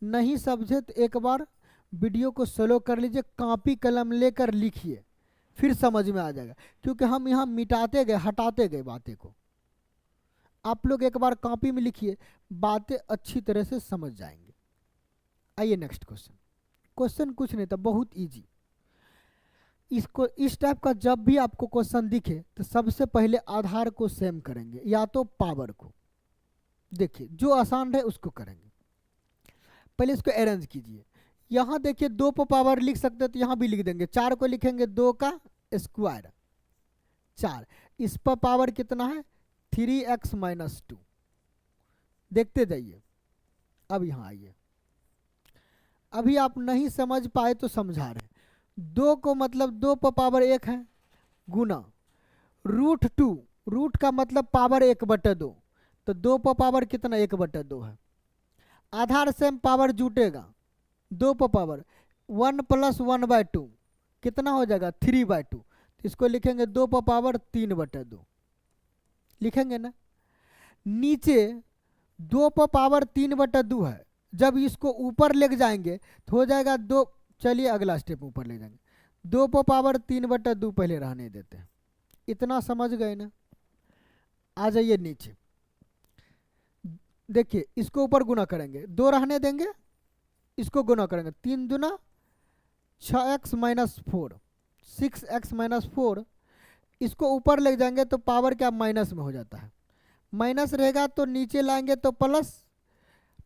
नहीं समझे तो एक बार वीडियो को स्लो कर लीजिए, कॉपी कलम लेकर लिखिए, फिर समझ में आ जाएगा, क्योंकि हम यहाँ मिटाते गए, हटाते गए बातें को। आप लोग एक बार कॉपी में लिखिए, बातें अच्छी तरह से समझ जाएंगे। आइए नेक्स्ट क्वेश्चन। क्वेश्चन कुछ नहीं था, बहुत इजी। इसको इस टाइप का जब भी आपको क्वेश्चन दिखे तो सबसे पहले आधार को सेम करेंगे या तो पावर को। देखिए जो आसान है उसको करेंगे। पहले इसको अरेंज कीजिए। यहाँ देखिए 2 पर पावर लिख सकते हैं तो यहाँ भी लिख देंगे, 4 को लिखेंगे 2 का स्क्वायर 4। इस पर पावर कितना है 3x - 2। देखते जाइए। अब यहाँ आइए, अभी आप नहीं समझ पाए तो समझा रहे हैं। 2 को मतलब 2 पर पावर 1 है, गुना √2, रूट का मतलब पावर 1/2, तो 2 पर पावर कितना 1/2 है। आधार सेम पावर जुटेगा, 2 पर पावर 1 + 1/2 कितना हो जाएगा 3/2, तो इसको लिखेंगे 2 पर पावर 3/2 लिखेंगे ना। नीचे 2 पर पावर 3/2 है, जब इसको ऊपर ले जाएंगे तो हो जाएगा 2। चलिए अगला स्टेप ऊपर ले जाएंगे, 2 पर पावर 3/2 पहले रहने देते हैं। इतना समझ गए ना। आ जाइए नीचे, देखिए इसको ऊपर गुना करेंगे, 2 रहने देंगे, इसको गुना करेंगे, 3 दूना 6x - 4, 6x - 4। इसको ऊपर ले जाएंगे तो पावर क्या माइनस में हो जाता है, माइनस रहेगा तो नीचे लाएंगे तो प्लस,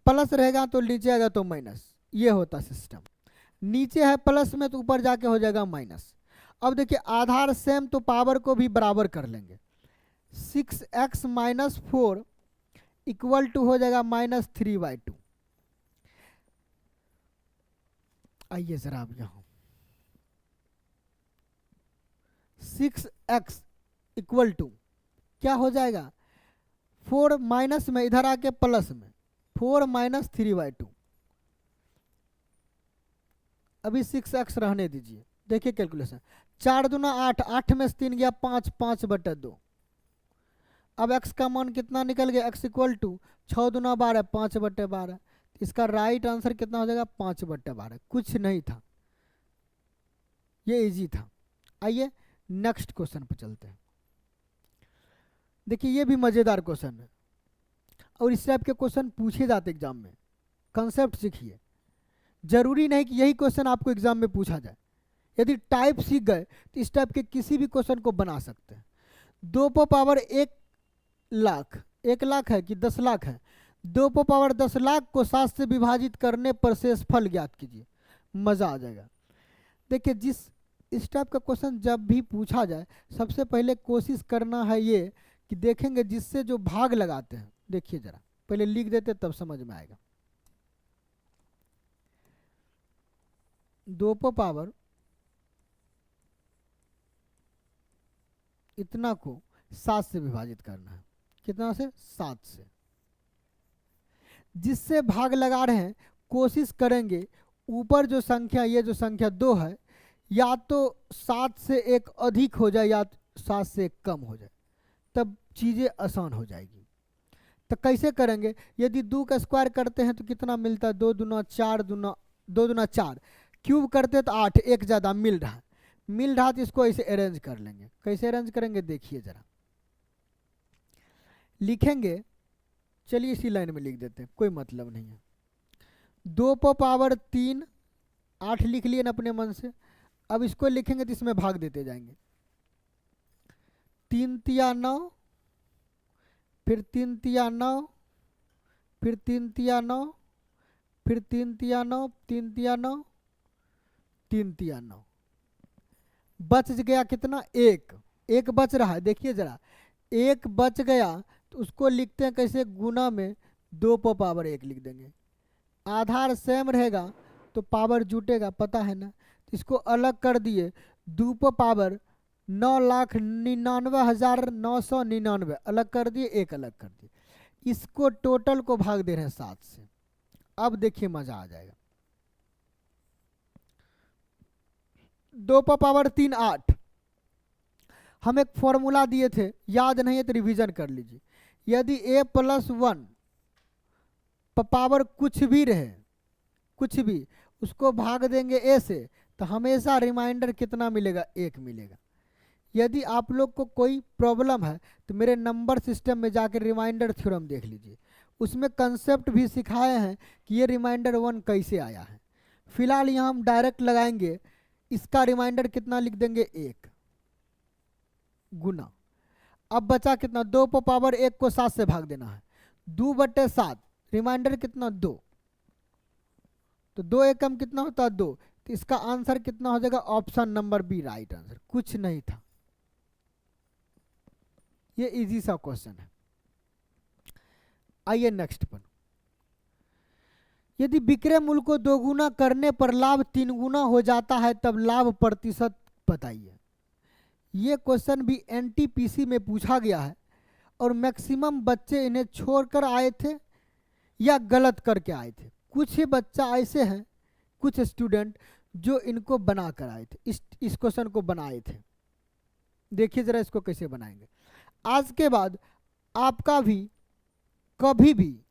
प्लस रहेगा तो नीचे आएगा तो माइनस। ये होता सिस्टम। नीचे है प्लस में तो ऊपर जाके हो जाएगा माइनस। अब देखिए आधार सेम तो पावर को भी बराबर कर लेंगे, 6x - 4 इक्वल टू हो जाएगा -3/2। आइए जरा अब यहां 6x इक्वल टू क्या हो जाएगा 4 माइनस में इधर आके प्लस में 4 - 3/2। अभी 6x रहने दीजिए। देखिए कैलकुलेशन, 4 दूना 8, 8 में से 3 गया 5, 5/2। अब x का मान कितना निकल गया, x इक्वल टू 6 दूना 12, 5/12। इसका राइट आंसर कितना हो जाएगा 5/12। कुछ नहीं था, ये इजी था। आइए नेक्स्ट क्वेश्चन पर चलते हैं। देखिए ये भी मजेदार क्वेश्चन है और इस टाइप के क्वेश्चन पूछे जाते एग्जाम में। कंसेप्ट सीखिए, जरूरी नहीं कि यही क्वेश्चन आपको एग्जाम में पूछा जाए। यदि टाइप सीख गए तो इस टाइप के किसी भी क्वेश्चन को बना सकते हैं। 2 पर पावर 1 लाख, 1 लाख है कि 10 लाख है, 2 पर पावर 10 लाख को 7 से विभाजित करने पर शेषफल ज्ञात कीजिए। मजा आ जाएगा। देखिए इस टाइप का क्वेश्चन जब भी पूछा जाए सबसे पहले कोशिश करना है ये कि देखेंगे जिससे जो भाग लगाते हैं। देखिए जरा पहले लिख देते तब समझ में आएगा। 2 पर पावर इतना को 7 से विभाजित करना है, कितना से 7 से। जिससे भाग लगा रहे हैं कोशिश करेंगे ऊपर जो संख्या, ये जो संख्या 2 है, या तो 7 से 1 अधिक हो जाए या 7 से 1 कम हो जाए, तब चीज़ें आसान हो जाएगी। तो कैसे करेंगे, यदि 2 का स्क्वायर करते हैं तो कितना मिलता है 2 दूना 4, 2 दूना 4, क्यूब करते तो 8, एक ज़्यादा मिल रहा तो इसको ऐसे अरेंज कर लेंगे। कैसे अरेंज करेंगे देखिए ज़रा। लिखेंगे, चलिए इसी लाइन में लिख देते हैं, कोई मतलब नहीं है। 2 प पावर 3, 8 लिख लिए ना अपने मन से। अब इसको लिखेंगे तो इसमें भाग देते जाएंगे। 3 तिया 9, फिर 3 तिया 9, फिर 3 तिया 9, फिर 3 तिया 9, 3 तिया 9, 3 तिया 9। बच गया कितना? एक। एक बच रहा है, देखिए जरा, एक बच गया तो उसको लिखते हैं कैसे? गुना में 2 प पावर 1 लिख देंगे। आधार सेम रहेगा तो पावर जुटेगा, पता है ना। तो इसको अलग कर दिए, 2 प पावर 9,99,999 अलग कर दिए, एक अलग कर दिए। इसको टोटल को भाग दे रहे हैं 7 से। अब देखिए मजा आ जाएगा। 2 प पावर 3 8। हम एक फॉर्मूला दिए थे, याद नहीं है तो रिवीजन कर लीजिए। यदि a+1 पावर कुछ भी रहे, कुछ भी, उसको भाग देंगे a से, तो हमेशा रिमाइंडर कितना मिलेगा? 1 मिलेगा। यदि आप लोग को कोई प्रॉब्लम है तो मेरे नंबर सिस्टम में जाकर रिमाइंडर थ्योरम देख लीजिए, उसमें कंसेप्ट भी सिखाए हैं कि ये रिमाइंडर 1 कैसे आया है। फिलहाल यहाँ हम डायरेक्ट लगाएंगे, इसका रिमाइंडर कितना लिख देंगे? 1 गुना। अब बचा कितना? 2 प पावर 1 को 7 से भाग देना है, 2/7, रिमाइंडर कितना? 2। तो 2 एकम कितना होता है? 2। तो इसका आंसर कितना हो जाएगा? Option number B right answer, कुछ नहीं था। ये इजी सा क्वेश्चन है। आइए नेक्स्ट पर। यदि विक्रय मूल्य को 2 गुना करने पर लाभ 3 गुना हो जाता है तब लाभ प्रतिशत बताइए। ये क्वेश्चन भी एनटीपीसी में पूछा गया है और मैक्सिमम बच्चे इन्हें छोड़कर आए थे या गलत करके आए थे। कुछ ही बच्चा ऐसे हैं, कुछ स्टूडेंट जो इनको बना कर आए थे, इस क्वेश्चन को बनाए थे। देखिए जरा इसको कैसे बनाएंगे। आज के बाद आपका भी कभी भी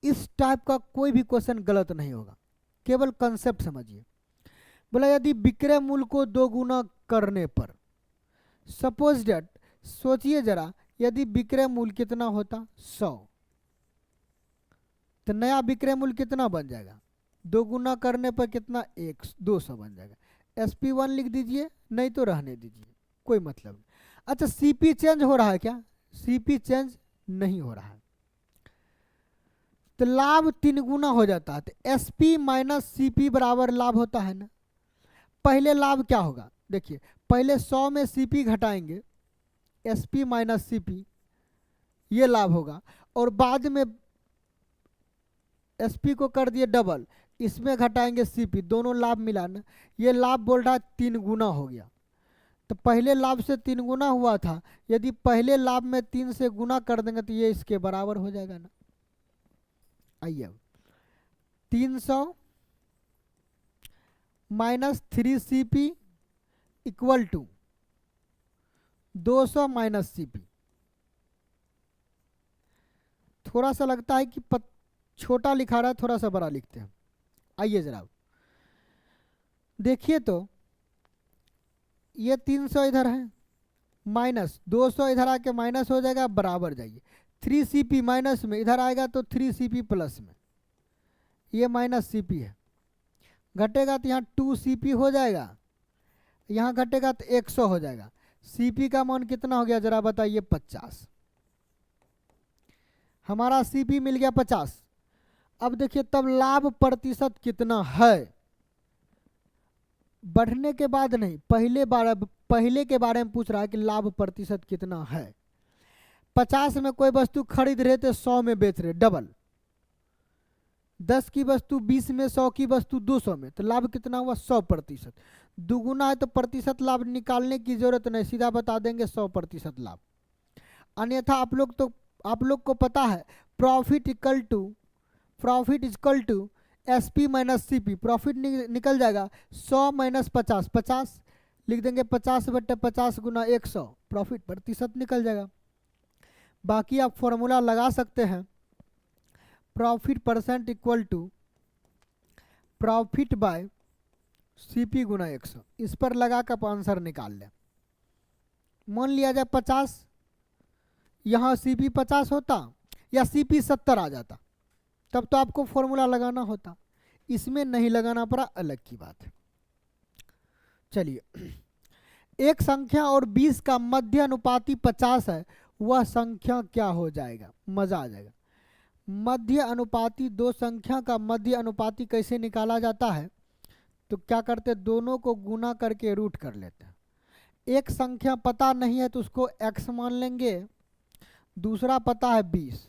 इस टाइप का कोई भी क्वेश्चन गलत नहीं होगा, केवल कंसेप्ट समझिए। बोला यदि विक्रय मूल्य को 2 गुना करने पर, सपोज डेट, सोचिए जरा, यदि विक्रय मूल्य कितना होता? 100, तो नया विक्रय मूल्य कितना बन जाएगा? 2 गुना करने पर कितना? 200 बन जाएगा। SP1 लिख दीजिए, नहीं तो रहने दीजिए, कोई मतलब नहीं। अच्छा, CP चेंज हो रहा है क्या? CP चेंज नहीं हो रहा है, तो लाभ 3 गुना हो जाता है। तो SP माइनस CP बराबर लाभ होता है ना। पहले लाभ क्या होगा? देखिए, पहले 100 में CP घटाएंगे, SP माइनस CP, ये लाभ होगा। और बाद में SP को कर दिए डबल, इसमें घटाएंगे CP, दोनों लाभ मिलाना। ये लाभ बोल रहा है 3 गुना हो गया, तो पहले लाभ से 3 गुना हुआ था, यदि पहले लाभ में 3 से गुना कर देंगे तो ये इसके बराबर हो जाएगा ना। आइए अब 300 minus 3CP equal to 200 minus CP। थोड़ा सा लगता है कि छोटा लिखा रहा है, थोड़ा सा बड़ा लिखते हैं। आइए जरा देखिए, तो ये 300 इधर है, माइनस 200 इधर आके माइनस हो जाएगा, बराबर जाइए। 3CP माइनस में इधर आएगा तो 3CP प्लस में, ये माइनस CP है, घटेगा तो यहाँ 2CP हो जाएगा, यहाँ घटेगा तो 100 हो जाएगा। CP का मान कितना हो गया जरा बताइए? 50। हमारा CP मिल गया 50। अब देखिए तब लाभ प्रतिशत कितना है? बढ़ने के बाद नहीं, पहले के बारे में पूछ रहा है कि लाभ प्रतिशत कितना है। 50 में कोई वस्तु खरीद रहे थे, 100 में बेच रहे, डबल। 10 की वस्तु 20 में, 100 की वस्तु 200 में, तो लाभ कितना हुआ? 100%। दुगुना है तो प्रतिशत लाभ निकालने की जरूरत नहीं, सीधा बता देंगे 100% लाभ। अन्यथा आप लोग को पता है profit equal to SP minus CP, profit निकल जाएगा 100 माइनस 50, 50 लिख देंगे, 50/50 गुना 100, प्रॉफिट प्रतिशत निकल जाएगा। बाकी आप फॉर्मूला लगा सकते हैं, profit percent equal to profit by CP गुना 100, इस पर लगा कर आंसर निकाल लें। मान लिया जाए 50, यहाँ CP 50 होता या CP 70 आ जाता, तब तो आपको फॉर्मूला लगाना होता। इसमें नहीं लगाना पड़ा, अलग की बात है। चलिए, एक संख्या और 20 का मध्य अनुपाती 50 है, वह संख्या क्या हो जाएगा? मजा आ जाएगा। मध्य अनुपाती, दो संख्या का मध्य अनुपाती कैसे निकाला जाता है? तो क्या करते, दोनों को गुना करके रूट कर लेते हैं। एक संख्या पता नहीं है तो उसको x मान लेंगे, दूसरा पता है 20,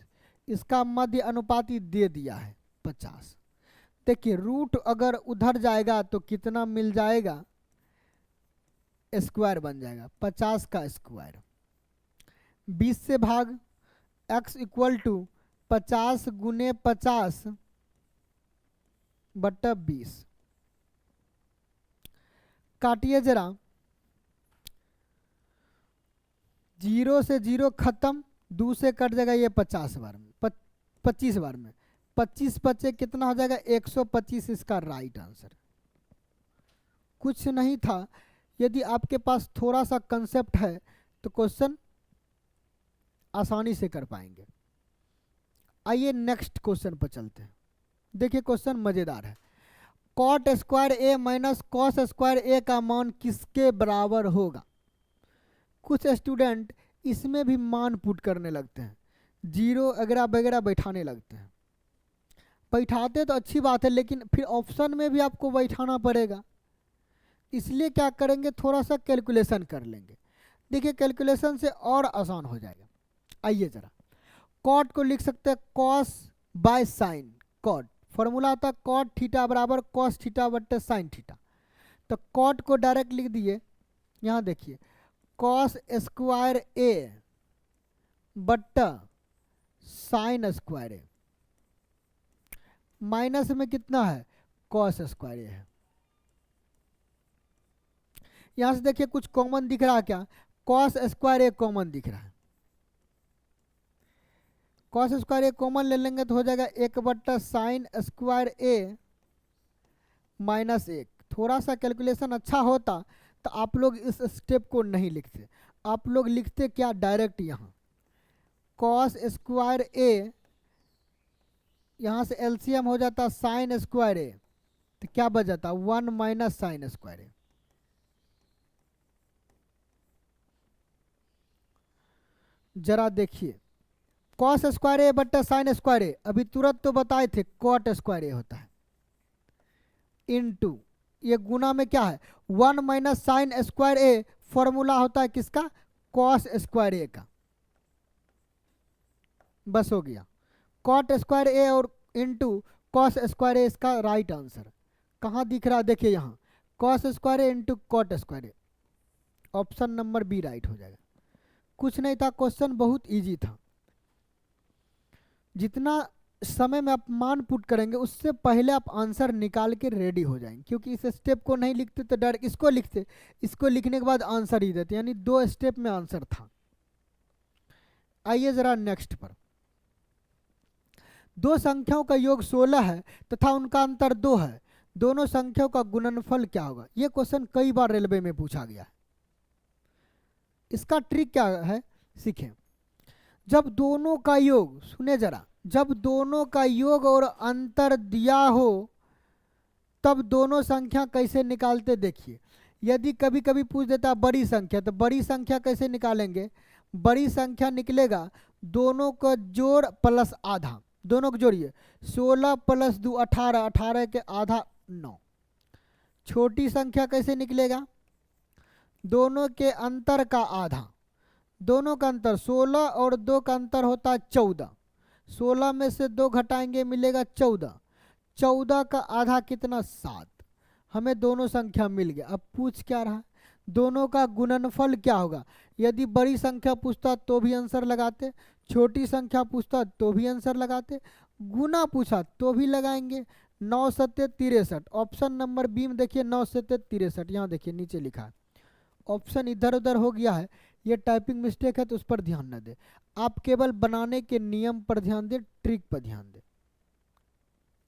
इसका मध्य अनुपाती दे दिया है 50। देखिए रूट अगर उधर जाएगा तो कितना मिल जाएगा? स्क्वायर बन जाएगा, 50 का स्क्वायर। 20 से भाग, x इक्वल टू 50 गुने 50 बटा 20। काटिए जरा, 0 से 0 खत्म, 2 से कट जाएगा ये 50 बार में, 25 बार में, 25 बचे कितना हो जाएगा? 125 इसका राइट आंसर। कुछ नहीं था। यदि आपके पास थोड़ा सा कंसेप्ट है तो क्वेश्चन आसानी से कर पाएंगे। आइए नेक्स्ट क्वेश्चन पर चलते हैं। देखिए क्वेश्चन मजेदार है। कॉट स्क्वायर ए माइनस कॉस स्क्वायर ए का मान किसके बराबर होगा? कुछ स्टूडेंट इसमें भी मान पुट करने लगते हैं, जीरो वगैरह वगैरह बैठाने लगते हैं। बैठाते तो अच्छी बात है, लेकिन फिर ऑप्शन में भी आपको बैठाना पड़ेगा। इसलिए क्या करेंगे, थोड़ा सा कैलकुलेशन कर लेंगे। देखिए कैलकुलेशन से और आसान हो जाएगा। आइए जरा, कॉट को लिख सकते हैं cos by sine. Cot formula आता है कॉट थीटा बराबर कॉस थीटा बट्टे साइन थीटा। तो कॉट को डायरेक्ट लिख दिए, यहाँ देखिए कॉस स्क्वायर ए बट्टा साइन स्क्वायर ए, माइनस में कितना है? कॉस स्क्वायर ए है। यहां से देखिए कुछ कॉमन दिख रहा है क्या? कॉस स्क्वायर ए कॉमन दिख रहा है। कॉस स्क्वायर ए कॉमन ले लेंगे तो हो जाएगा 1 बट्टा साइन स्क्वायर ए माइनस 1। थोड़ा सा कैलकुलेशन अच्छा होता तो आप लोग इस स्टेप को नहीं लिखते, आप लोग लिखते क्या? डायरेक्ट यहाँ कॉस स्क्वायर ए, यहाँ से एलसीएम हो जाता साइन स्क्वायर ए, तो क्या बच जाता? 1 माइनस साइन स्क्वायर ए। जरा देखिए कॉस स्क्वायर ए बट्टा साइन स्क्वायर ए, अभी तुरंत तो बताए थे कॉट स्क्वायर ए होता है, इनटू ये गुना में क्या है? 1 minus sine square a formula होता है किसका? कॉस स्क्वायर ए का। बस हो गया, कॉट स्क्वायर ए और इनटू कॉस स्क्वायर ए इसका राइट आंसर। कहाँ दिख रहा है? देखिए यहाँ कॉस स्क्वायर ए इंटू कॉट स्क्वायर ए, ऑप्शन नंबर बी राइट हो जाएगा। कुछ नहीं था, क्वेश्चन बहुत इजी था। जितना समय में आप मान पुट करेंगे उससे पहले आप आंसर निकाल के रेडी हो जाएंगे, क्योंकि इस स्टेप को नहीं लिखते तो डायरेक्ट इसको लिखते, इसको लिखने के बाद आंसर ही देते, यानी 2 स्टेप में आंसर था। आइए जरा नेक्स्ट पर। दो संख्याओं का योग 16 है तथा उनका अंतर 2 है, दोनों संख्याओं का गुणनफल क्या होगा? यह क्वेश्चन कई बार रेलवे में पूछा गया है। इसका ट्रिक क्या है, सीखें। जब दोनों का योग, सुने जरा, जब दोनों का योग और अंतर दिया हो तब दोनों संख्या कैसे निकालते? देखिए यदि कभी कभी पूछ देता बड़ी संख्या, तो बड़ी संख्या कैसे निकालेंगे? बड़ी संख्या निकलेगा दोनों का जोड़ प्लस आधा, दोनों को जोड़िए, 16 प्लस 2 18, 18 के आधा 9। छोटी संख्या कैसे निकलेगा? दोनों के अंतर का आधा, दोनों का अंतर 16 और 2 का अंतर होता है 14, 16 में से 2 घटाएंगे मिलेगा 14, 14 का आधा कितना? 7। हमें दोनों संख्या मिल गया। अब पूछ क्या रहा? दोनों का गुणनफल क्या होगा? यदि बड़ी संख्या पूछता तो भी आंसर लगाते, छोटी संख्या पूछता तो भी आंसर लगाते, गुना पूछा तो भी लगाएंगे। 9 सत्ते 63, ऑप्शन नंबर बी में देखिए 9 सत्ते 63, यहाँ देखिए नीचे लिखा है। ऑप्शन इधर उधर हो गया है, ये टाइपिंग मिस्टेक है तो उस पर ध्यान न दें, आप केवल बनाने के नियम पर ध्यान दें, ट्रिक पर ध्यान दें।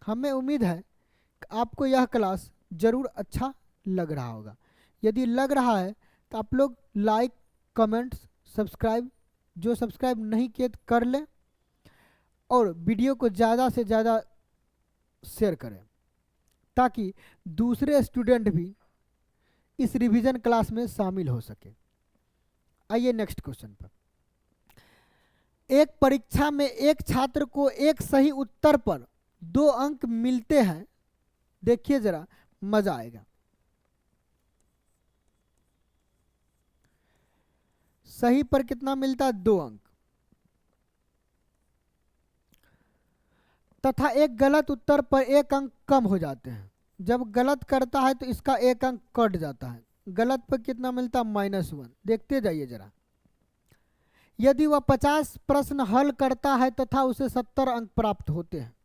हमें उम्मीद है कि आपको यह क्लास ज़रूर अच्छा लग रहा होगा। यदि लग रहा है तो आप लोग लाइक, कमेंट्स, सब्सक्राइब जो सब्सक्राइब नहीं किए तो कर लें, और वीडियो को ज़्यादा से ज़्यादा शेयर करें ताकि दूसरे स्टूडेंट भी इस रिवीजन क्लास में शामिल हो सके। आइए नेक्स्ट क्वेश्चन पर। एक परीक्षा में एक छात्र को एक सही उत्तर पर 2 अंक मिलते हैं। देखिए जरा, मजा आएगा। सही पर कितना मिलता है? 2 अंक। तथा एक गलत उत्तर पर 1 अंक कम हो जाते हैं। जब गलत करता है तो इसका 1 अंक कट जाता है। गलत पर कितना मिलता है? -1। देखते जाइए जरा। यदि वह 50 प्रश्न हल करता है तथा उसे 70 अंक प्राप्त होते हैं।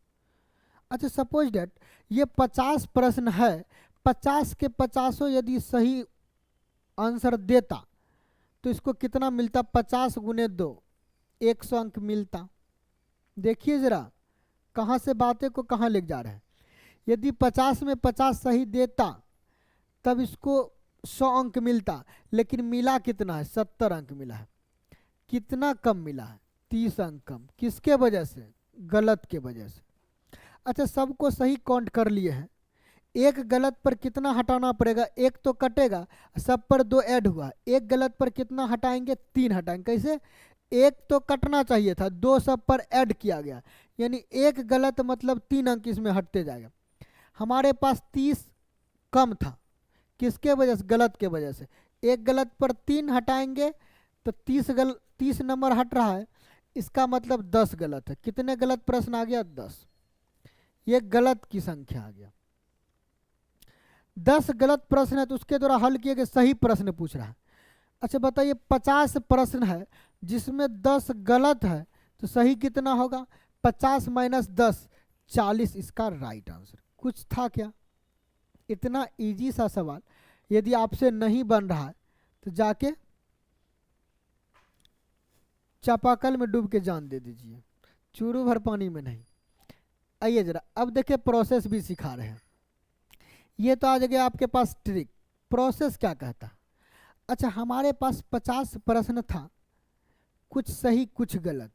अच्छा, सपोज डेट ये 50 प्रश्न है, 50 के 50 यदि सही आंसर देता तो इसको कितना मिलता? 50 गुने 2, 100 अंक मिलता। देखिए जरा कहाँ से बातें को कहाँ ले जा रहे हैं। यदि 50 में 50 सही देता तब इसको 100 अंक मिलता, लेकिन मिला कितना है? 70 अंक मिला है। कितना कम मिला है? 30 अंक कम। किसके वजह से? गलत के वजह से। अच्छा, सबको सही काउंट कर लिए हैं। एक गलत पर कितना हटाना पड़ेगा? 1 तो कटेगा, सब पर 2 ऐड हुआ। एक गलत पर कितना हटाएंगे? 3 हटाएंगे। कैसे? 1 तो कटना चाहिए था, 2 सब पर ऐड किया गया, यानी 1 गलत मतलब 3 अंक इसमें हटते जाएगा। हमारे पास 30 कम था, किसके वजह से? गलत के वजह से। एक गलत पर 3 हटाएंगे तो 30 नंबर हट रहा है, इसका मतलब 10 गलत है। कितने गलत प्रश्न आ गया? 10। ये गलत की संख्या आ गया। 10 गलत प्रश्न है तो उसके द्वारा हल किए गए सही प्रश्न पूछ रहा है। अच्छा बताइए, 50 प्रश्न है जिसमें 10 गलत है तो सही कितना होगा? 50 - 10, 40 इसका राइट आंसर। कुछ था क्या? इतना इजी सा सवाल यदि आपसे नहीं बन रहा है तो जाके चापाकल में डूब के जान दे दीजिए, चूरू भर पानी में नहीं। आइए जरा अब देखिए, प्रोसेस भी सिखा रहे हैं। ये तो आ गया आपके पास ट्रिक। प्रोसेस क्या कहता है? अच्छा, हमारे पास 50 प्रश्न था, कुछ सही कुछ गलत।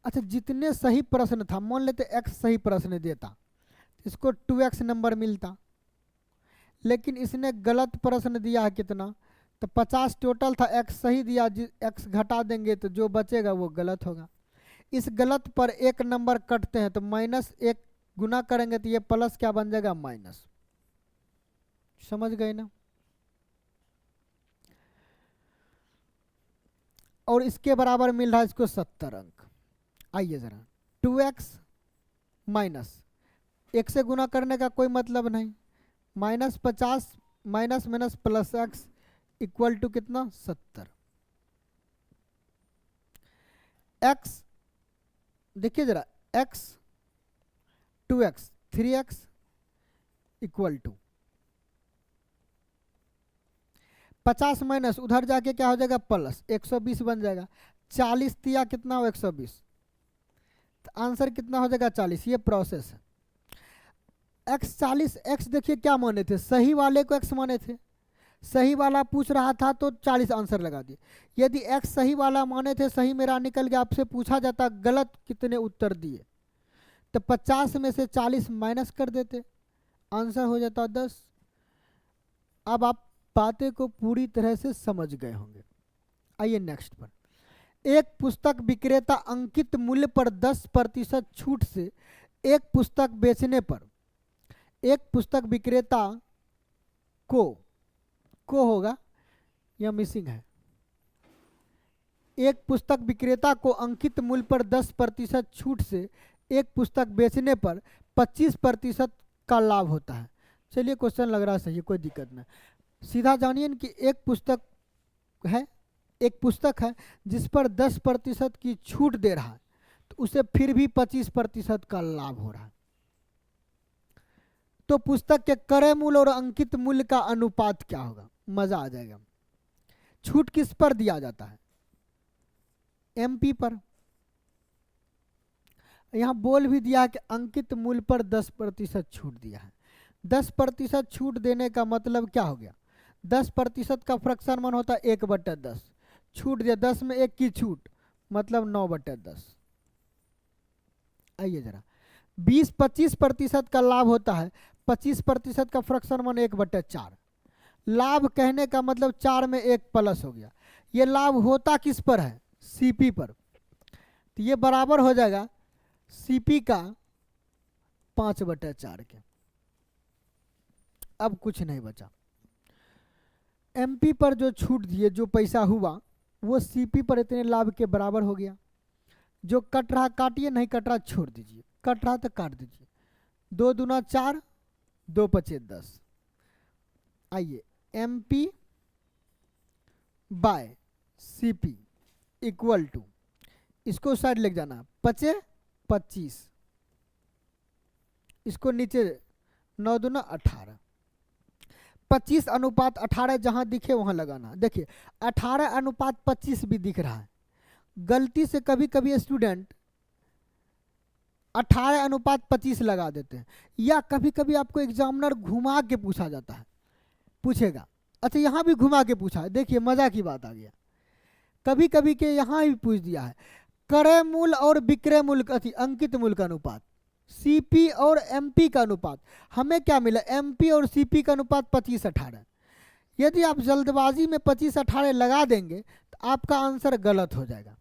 अच्छा, जितने सही प्रश्न था, मान लेते x सही प्रश्न देता, इसको 2x नंबर मिलता, लेकिन इसने गलत प्रश्न दिया है कितना? तो 50 टोटल था, x सही दिया, x घटा देंगे तो जो बचेगा वो गलत होगा। इस गलत पर 1 नंबर कटते हैं तो -1 गुना करेंगे तो ये प्लस क्या बन जाएगा? माइनस। समझ गए ना? और इसके बराबर मिल रहा है इसको 70 अंक। आइए जरा, 2x माइनस 1 से गुना करने का कोई मतलब नहीं, -50 minus plus x equal to कितना? 70। x देखिए जरा, x 2x 3x equal to 50 minus उधर जाके क्या हो जाएगा? प्लस 120 बन जाएगा। 40 दिया कितना हो? 120, तो आंसर कितना हो जाएगा? 40। ये प्रोसेस है। x 40, x देखिए क्या माने थे? सही वाले को x माने थे, सही वाला पूछ रहा था तो 40 आंसर लगा दिए। यदि x सही वाला माने थे, सही मेरा निकल गया, आपसे पूछा जाता गलत कितने उत्तर दिए, तो 50 में से 40 माइनस कर देते, आंसर हो जाता 10। अब आप बातें को पूरी तरह से समझ गए होंगे। आइए नेक्स्ट पर। एक पुस्तक विक्रेता अंकित मूल्य पर 10% छूट से एक पुस्तक बेचने पर, एक पुस्तक विक्रेता को होगा या मिसिंग है? एक पुस्तक विक्रेता को अंकित मूल्य पर 10% छूट से एक पुस्तक बेचने पर 25% का लाभ होता है। चलिए क्वेश्चन लग रहा है सही, कोई दिक्कत नहीं। सीधा जानिए कि एक पुस्तक है जिस पर 10% की छूट दे रहा है तो उसे फिर भी 25% का लाभ हो रहा है। तो पुस्तक के क्रय मूल्य और अंकित मूल्य का अनुपात क्या होगा? मजा आ जाएगा। छूट किस पर दिया जाता है? MP पर। यहां बोल भी दिया है कि अंकित मूल्य पर 10% छूट दिया है। 10% छूट देने का मतलब क्या हो गया? 10% का फ्रैक्शन मान होता है 1/10, छूट दिया 10 में 1 की छूट, मतलब 9/10। आइए जरा, 20-25% का लाभ होता है, 25% का फ्रैक्शन मान 1/4। लाभ कहने का मतलब 4 में 1 प्लस हो गया। ये लाभ होता किस पर है? सीपी पर। तो ये बराबर हो जाएगा सीपी का 5/4 के। अब कुछ नहीं बचा। एमपी पर जो छूट दिए, जो पैसा हुआ वो सीपी पर इतने लाभ के बराबर हो गया। जो कट रहा काटिए, नहीं कट रहा छोड़ दीजिए, कट रहा तो काट दीजिए। 2 दूना 4, 2 पचे 10। आइए, MP by CP equal to, इसको साइड लेके जाना, 5-25, इसको नीचे 9 दूना 18, 25:18 जहां दिखे वहां लगाना। देखिए 18:25 भी दिख रहा है। गलती से कभी कभी स्टूडेंट 18:25 लगा देते हैं, या कभी कभी आपको एग्जामिनर घुमा के पूछा जाता है, पूछेगा। अच्छा, यहाँ भी घुमा के पूछा है, देखिए मजा की बात आ गया। कभी कभी के यहाँ भी पूछ दिया है, क्रय मूल्य और विक्रय मूल्य अंकित मूल्य का अनुपात, सीपी और एमपी का अनुपात। हमें क्या मिला? एमपी और सीपी का अनुपात 25:18। यदि आप जल्दबाजी में 25:18 लगा देंगे तो आपका आंसर गलत हो जाएगा।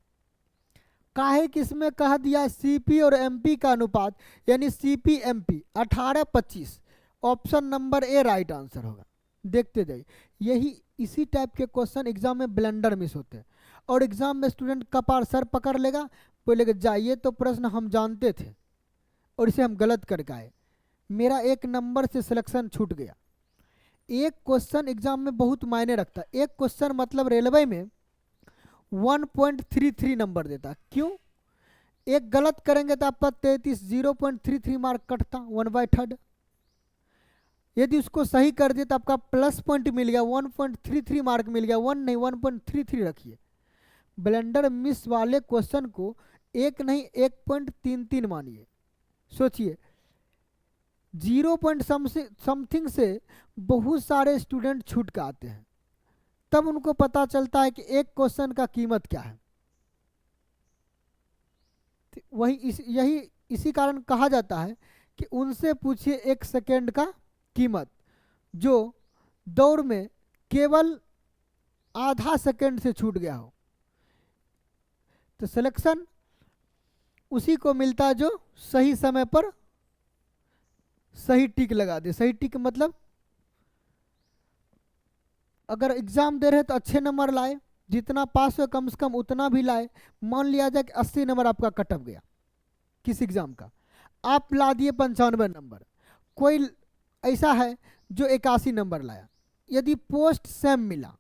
काहे कि इसमें कह दिया सीपी और एमपी का अनुपात, यानी CP MP 18-25। Option number A right answer होगा। देखते जाइए, यही इसी टाइप के क्वेश्चन एग्जाम में ब्लंडर मिस होते हैं, और एग्जाम में स्टूडेंट कपार सर पकड़ लेगा, बोलेगा जाइए तो प्रश्न हम जानते थे और इसे हम गलत करके आए, मेरा 1 नंबर से सिलेक्शन छूट गया। एक क्वेश्चन एग्जाम में बहुत मायने रखता है। एक क्वेश्चन मतलब रेलवे में 1.33 नंबर देता। क्यों? एक गलत करेंगे तो आपका 0.33 मार्क कटता, 1/3। यदि उसको सही कर दिए तो आपका प्लस पॉइंट मिल गया, 1.33 मार्क मिल गया। 1 नहीं, 1.33 रखिए। ब्लेंडर मिस वाले क्वेश्चन को 1 नहीं 1.33 मानिए। सोचिए, 0 समथिंग से बहुत सारे स्टूडेंट छूट के आते हैं, तब उनको पता चलता है कि एक क्वेश्चन का कीमत क्या है। यही इसी कारण कहा जाता है कि उनसे पूछिए 1 सेकेंड का कीमत, जो दौड़ में केवल आधा सेकेंड से छूट गया हो। तो सिलेक्शन उसी को मिलता है जो सही समय पर सही टिक लगा दे। सही टिक मतलब अगर एग्जाम दे रहे तो अच्छे नंबर लाए, जितना पास हो कम से कम उतना भी लाए। मान लिया जाए कि 80 नंबर आपका कटअप गया किस एग्जाम का, आप ला दिए 95 नंबर। कोई ऐसा है जो 81 नंबर लाया, यदि पोस्ट सेम मिला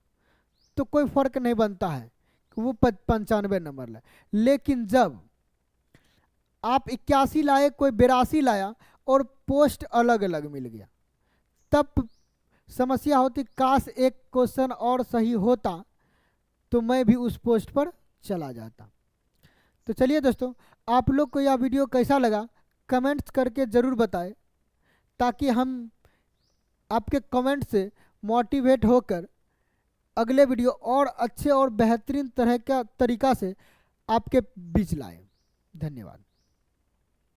तो कोई फर्क नहीं बनता है कि वो 95 नंबर लाए। लेकिन जब आप 81 लाए, कोई 82 लाया और पोस्ट अलग अलग मिल गया, तब समस्या होती। काश एक क्वेश्चन और सही होता तो मैं भी उस पोस्ट पर चला जाता। तो चलिए दोस्तों, आप लोग को यह वीडियो कैसा लगा कमेंट्स करके ज़रूर बताएं, ताकि हम आपके कमेंट से मोटिवेट होकर अगले वीडियो और अच्छे और बेहतरीन तरह का तरीका से आपके बीच लाएं। धन्यवाद।